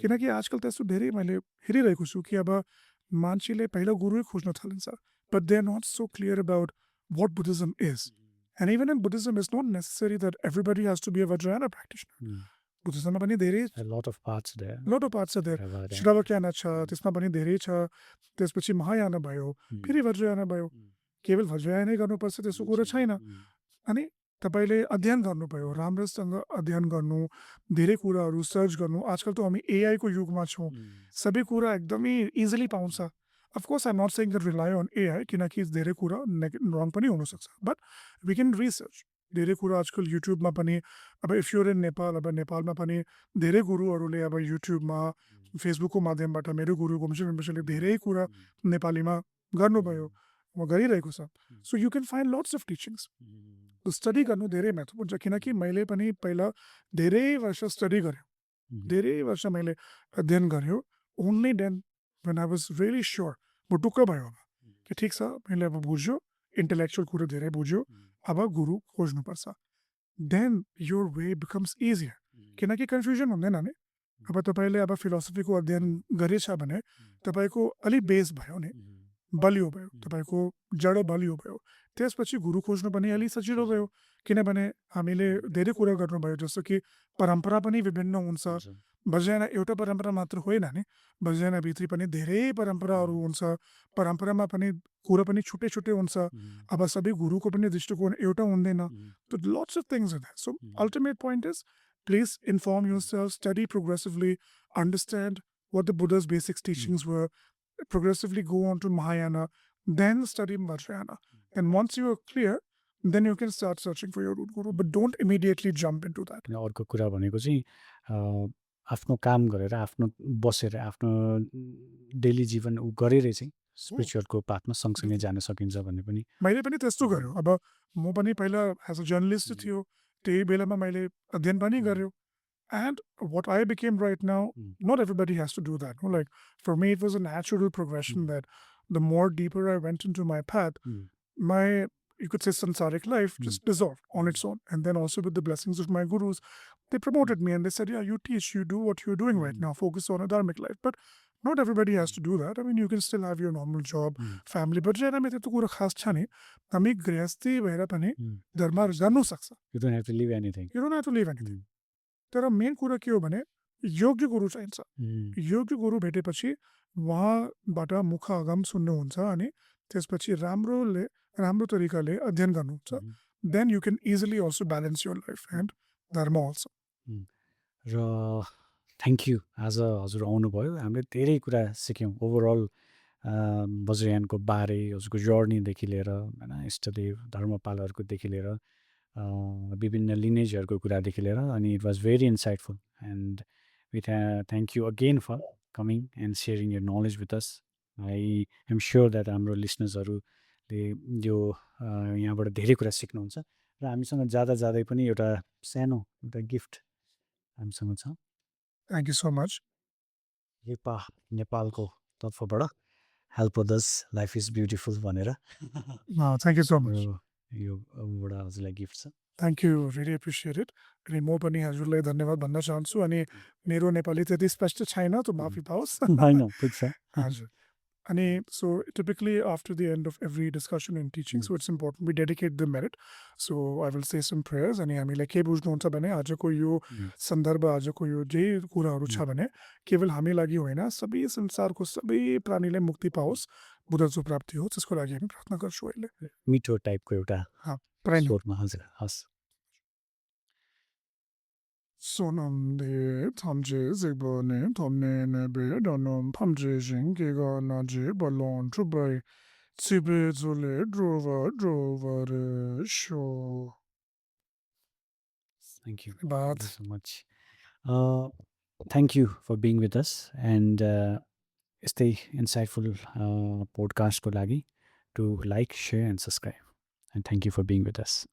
किनकि आजकल त्यस्तो धेरै मैले हेरिरहेको छु कि अब मान्छेले पहिला गुरुै खोज्न थालिन्छ, but they are not so clear about what Buddhism is. And even in Buddhism, it's not necessary that everybody has to be a Vajrayana practitioner. Buddhism पनि धेरै A lot of parts there. lot of parts are there. श्रावक्याना छ, त्यसमा पनि धेरै छ. त्यसपछि महायाना भयो, फेरि वज्रयाना भयो. केवल वज्रयानै गर्नुपर्छ त्यसो कुरा छैन. अनि तपाईँले अध्ययन गर्नुभयो, राम्रोसँग अध्ययन गर्नु, धेरै कुराहरू सर्च गर्नु. आजकल त हामी एआईको युगमा छौँ, सबै कुरा एकदमै इजिली पाउँछ. Of course, I'm not saying that rely on AI, किनकि धेरै कुरा रङ पनि हुनसक्छ. But we can research. धेरै कुरा आजकल युट्युबमा पनि, अब इफ युर इन नेपाल, अब नेपालमा पनि धेरै गुरुहरूले अब युट्युबमा, फेसबुकको माध्यमबाट मेरो गुरु गोमशेर रिम्पोछेले धेरै कुरा नेपालीमा गर्नुभयो, गरिरहेको छ. So you can find lots of teachings. Study गर्नु धेरै महत्त्वपूर्ण छ, किनकि मैले पनि पहिला धेरै वर्ष स्टडी गरेँ, धेरै वर्ष मैले अध्ययन गरेँ. Only then when I was really sure, म टुक्क भयो अब कि ठिक छ, मैले अब बुझ्यो, इन्टेलेक्चुअल कुरो धेरै बुझ्यो, अब गुरु खोज्नुपर्छ. Then your way becomes easier. किनकि कन्फ्युजन हुँदैन नि. अब तपाईँले अब फिलोसफीको अध्ययन गरेछ भने तपाईँको अलिक बेस भयो नि. बलियो भयो, तपाईँको जड बलियो भयो। त्यसपछि गुरु खोज्नु पनि अलि सजिलो भयो, किनभने हामीले धेरै कुरा गर्नुभयो, जस्तो कि परम्परा पनि विभिन्न हुन्छ। भजन एउटा परम्परा मात्र होइन नि, भजनभित्री पनि धेरै परम्पराहरू हुन्छ। परम्परामा पनि कुरा पनि छुट्टै-छुट्टै हुन्छ। अब सबै गुरुको पनि दृष्टिकोण एउटा हुँदैन। So lots of things are there. So ultimate point is, please inform yourself, study progressively, understand what the Buddha's basic teachings were, progressively go on to Mahayana, then study Vajrayana. And once you are clear, then you can start searching for your root guru, but don't immediately jump into that. अनि अर्को कुरा भनेको चाहिँ आफ्नो काम गरेर आफ्नो बसेर आफ्नो डेली जीवन ऊ गरेरै चाहिँ स्पिरिचुअलको पाथमा सँगसँगै जान सकिन्छ भन्ने पनि मैले पनि त्यस्तो गर्यो। अब म पनि पहिला एज अ जर्नलिस्ट थियो, त्यही बेलामा मैले अध्ययन पनि गर्यो। And what I became right now, not everybody has to do that. No? Like for me, it was a natural progression that the more deeper I went into my path, my, you could say, sansaric life just dissolved on its own. And then also with the blessings of my gurus, they promoted me and they said, yeah, you teach, you do what you're doing right now, focus on a dharmic life. But not everybody has to do that. I mean, you can still have your normal job, family. But Jayaram यता त कुरा खास छ नि, हामी गृहस्थी भएर पनि धर्म जान्नु सक्छ। You don't have to leave anything. You don't have to leave anything. तर मेन कुरा के हो भने योग्य गुरु चाहिन्छ। योग्य गुरु भेटेपछि उहाँबाट मुख अगम सुन्नुहुन्छ अनि त्यसपछि राम्रो तरिकाले अध्ययन गर्नुहुन्छ। Then you can easily also balance your life and dharma also. र थ्याङ्क यू आज हजुर आउनुभयो, हामीले धेरै कुरा सिक्यौँ ओभरअल वज्रयानको बारे, हजुरको जर्नीदेखि लिएर होइन, इष्टदेव धर्मपालहरूकोदेखि लिएर विभिन्न लिनेजहरूको कुरादेखि लिएर, अनि it was very insightful and we thank you again for coming and sharing your knowledge with us. I am sure that हाम्रो लिसनर्सहरूले यो यहाँबाट धेरै कुरा सिक्नुहुन्छ र हामीसँग जाँदै पनि एउटा सानो एउटा गिफ्ट हामीसँग छ। Thank you so much. नेपालको तर्फबाट help others life is beautiful भनेर थ्याङ्क यू सो मच। योबाट हजुरलाई गिफ्ट छ। Thank you, really appreciate it. अनि म पनि हजुरलाई धन्यवाद भन्न चाहन्छु। अनि मेरो नेपाली त्यति स्पष्ट छैन, त माफी पाओस्। होइन, ठिक छ। हजुर। अनि so typically after the end of every discussion and teaching, so it's important we dedicate the merit. So I will say some prayers. अनि हामीलाई के बुझ्नुहुन्छ भने आजको यो सन्दर्भ, आजको यो जे कुराहरू छ भने केवल हामी लागि होइन, सबै संसारको सबै प्राणीलाई मुक्ति पाओस्, बुद्धत्व प्राप्ति हो, त्यसको लागि हामी प्रार्थना गर्छौँ अहिले। मिठो टाइपको एउटा स्वरमा। हजुर, हस्। Sonamde tamje zigbane tamne nebe danam pamje jingiga naje balon trubai tsibe zule drova show. Thank you. But Thank you so much. Thank you for being with us and stay insightful podcast ko lagi to like, share and subscribe. And thank you for being with us.